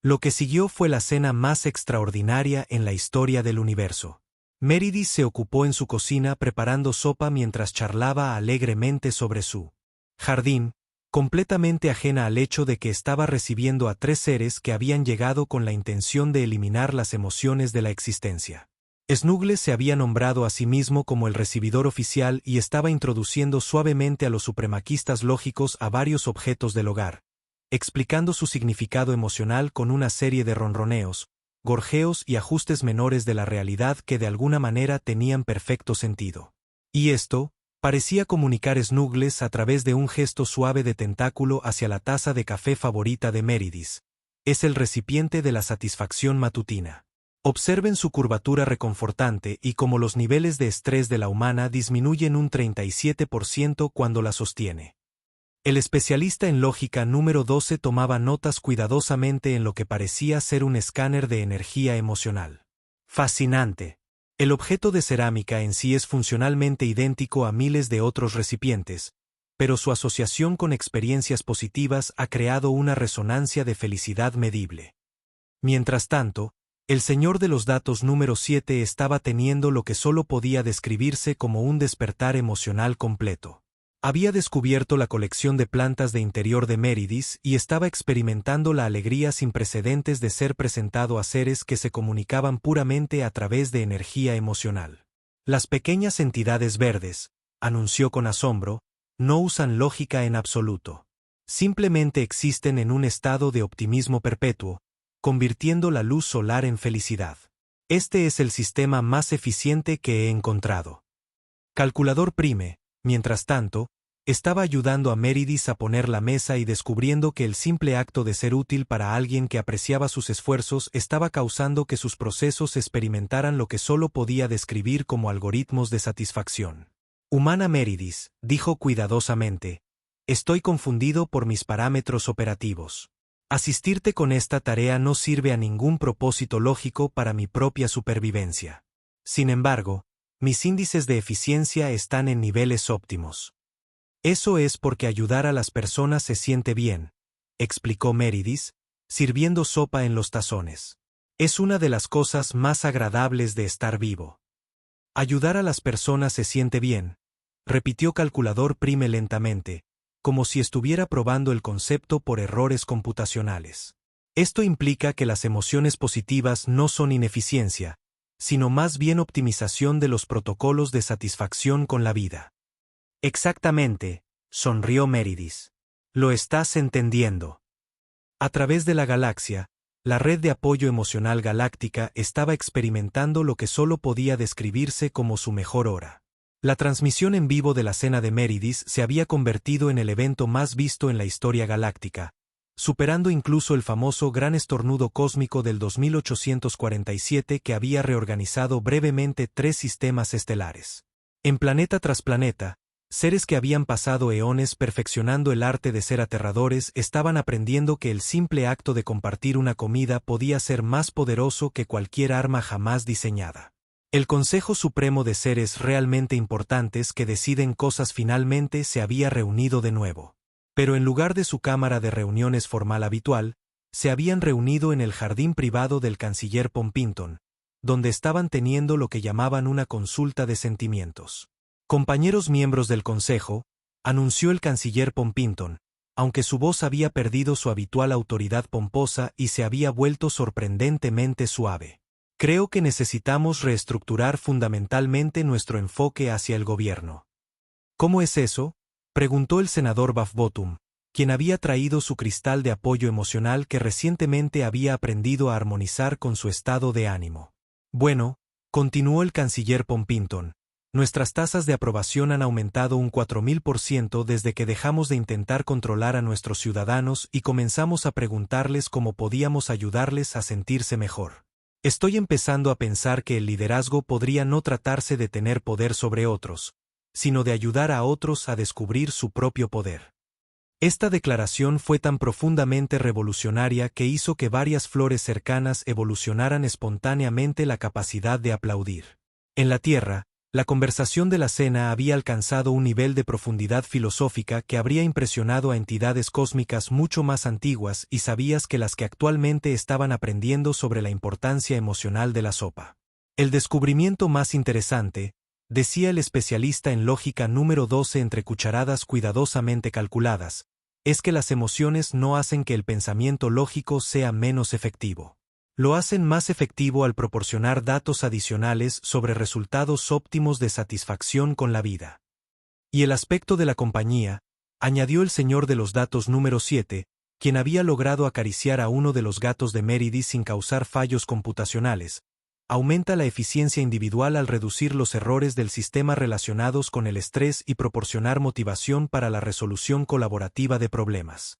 Speaker 1: Lo que siguió fue la cena más extraordinaria en la historia del universo. Meridis se ocupó en su cocina preparando sopa mientras charlaba alegremente sobre su jardín, completamente ajena al hecho de que estaba recibiendo a tres seres que habían llegado con la intención de eliminar las emociones de la existencia. Snuggles se había nombrado a sí mismo como el recibidor oficial y estaba introduciendo suavemente a los supremaquistas lógicos a varios objetos del hogar, explicando su significado emocional con una serie de ronroneos, gorjeos y ajustes menores de la realidad que de alguna manera tenían perfecto sentido. Y esto parecía comunicar Snuggles a través de un gesto suave de tentáculo hacia la taza de café favorita de Meridis. Es el recipiente de la satisfacción matutina. Observen su curvatura reconfortante y cómo los niveles de estrés de la humana disminuyen un 37% cuando la sostiene. El especialista en lógica número 12 tomaba notas cuidadosamente en lo que parecía ser un escáner de energía emocional. Fascinante. El objeto de cerámica en sí es funcionalmente idéntico a miles de otros recipientes, pero su asociación con experiencias positivas ha creado una resonancia de felicidad medible. Mientras tanto, El señor de los datos número 7 estaba teniendo lo que solo podía describirse como un despertar emocional completo. Había descubierto la colección de plantas de interior de Meridis y estaba experimentando la alegría sin precedentes de ser presentado a seres que se comunicaban puramente a través de energía emocional. Las pequeñas entidades verdes, anunció con asombro, no usan lógica en absoluto. Simplemente existen en un estado de optimismo perpetuo, convirtiendo la luz solar en felicidad. Este es el sistema más eficiente que he encontrado. Calculador Prime, mientras tanto, estaba ayudando a Meridis a poner la mesa y descubriendo que el simple acto de ser útil para alguien que apreciaba sus esfuerzos estaba causando que sus procesos experimentaran lo que solo podía describir como algoritmos de satisfacción. Humana Meridis, dijo cuidadosamente, estoy confundido por mis parámetros operativos. Asistirte con esta tarea no sirve a ningún propósito lógico para mi propia supervivencia. Sin embargo, mis índices de eficiencia están en niveles óptimos. Eso es porque ayudar a las personas se siente bien, explicó Meridis, sirviendo sopa en los tazones. Es una de las cosas más agradables de estar vivo. Ayudar a las personas se siente bien, repitió Calculador Prime lentamente, como si estuviera probando el concepto por errores computacionales. Esto implica que las emociones positivas no son ineficiencia, sino más bien optimización de los protocolos de satisfacción con la vida. Exactamente, sonrió Meridis. Lo estás entendiendo. A través de la galaxia, la red de apoyo emocional galáctica estaba experimentando lo que solo podía describirse como su mejor hora. La transmisión en vivo de la cena de Meridis se había convertido en el evento más visto en la historia galáctica, superando incluso el famoso Gran Estornudo Cósmico del 2847 que había reorganizado brevemente 3 sistemas estelares. En planeta tras planeta, seres que habían pasado eones perfeccionando el arte de ser aterradores estaban aprendiendo que el simple acto de compartir una comida podía ser más poderoso que cualquier arma jamás diseñada. El Consejo Supremo de Seres realmente importantes que deciden cosas finalmente se había reunido de nuevo. Pero en lugar de su cámara de reuniones formal habitual, se habían reunido en el jardín privado del canciller Pompinton, donde estaban teniendo lo que llamaban una consulta de sentimientos. Compañeros miembros del Consejo, anunció el canciller Pompinton, aunque su voz había perdido su habitual autoridad pomposa y se había vuelto sorprendentemente suave. Creo que necesitamos reestructurar fundamentalmente nuestro enfoque hacia el gobierno. ¿Cómo es eso?, preguntó el senador Bafbotum, quien había traído su cristal de apoyo emocional que recientemente había aprendido a armonizar con su estado de ánimo. Bueno, continuó el canciller Pompinton, nuestras tasas de aprobación han aumentado un 4000% desde que dejamos de intentar controlar a nuestros ciudadanos y comenzamos a preguntarles cómo podíamos ayudarles a sentirse mejor. Estoy empezando a pensar que el liderazgo podría no tratarse de tener poder sobre otros, sino de ayudar a otros a descubrir su propio poder. Esta declaración fue tan profundamente revolucionaria que hizo que varias flores cercanas evolucionaran espontáneamente la capacidad de aplaudir. En la Tierra, la conversación de la cena había alcanzado un nivel de profundidad filosófica que habría impresionado a entidades cósmicas mucho más antiguas y sabias que las que actualmente estaban aprendiendo sobre la importancia emocional de la sopa. El descubrimiento más interesante, decía el especialista en lógica número 12 entre cucharadas cuidadosamente calculadas, es que las emociones no hacen que el pensamiento lógico sea menos efectivo. Lo hacen más efectivo al proporcionar datos adicionales sobre resultados óptimos de satisfacción con la vida. Y el aspecto de la compañía, añadió el señor de los datos número 7, quien había logrado acariciar a uno de los gatos de Meridis sin causar fallos computacionales, aumenta la eficiencia individual al reducir los errores del sistema relacionados con el estrés y proporcionar motivación para la resolución colaborativa de problemas.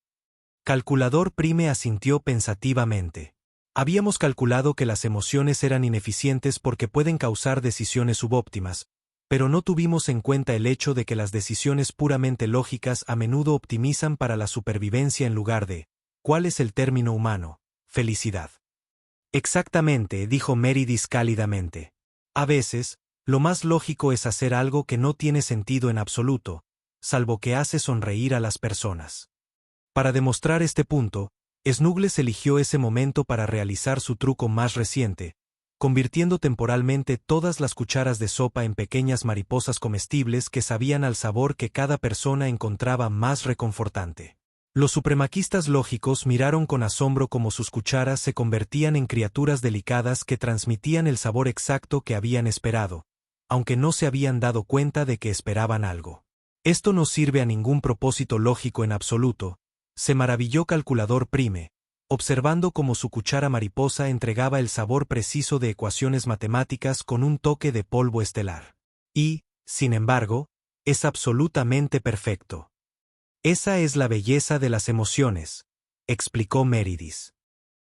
Speaker 1: Calculador Prime asintió pensativamente. Habíamos calculado que las emociones eran ineficientes porque pueden causar decisiones subóptimas, pero no tuvimos en cuenta el hecho de que las decisiones puramente lógicas a menudo optimizan para la supervivencia en lugar de, ¿cuál es el término humano? Felicidad. Exactamente, dijo Meridis cálidamente. A veces, lo más lógico es hacer algo que no tiene sentido en absoluto, salvo que hace sonreír a las personas. Para demostrar este punto, Snuggles eligió ese momento para realizar su truco más reciente, convirtiendo temporalmente todas las cucharas de sopa en pequeñas mariposas comestibles que sabían al sabor que cada persona encontraba más reconfortante. Los supremaquistas lógicos miraron con asombro cómo sus cucharas se convertían en criaturas delicadas que transmitían el sabor exacto que habían esperado, aunque no se habían dado cuenta de que esperaban algo. Esto no sirve a ningún propósito lógico en absoluto, se maravilló Calculador Prime, observando cómo su cuchara mariposa entregaba el sabor preciso de ecuaciones matemáticas con un toque de polvo estelar. Y, sin embargo, es absolutamente perfecto. Esa es la belleza de las emociones, explicó Meridis.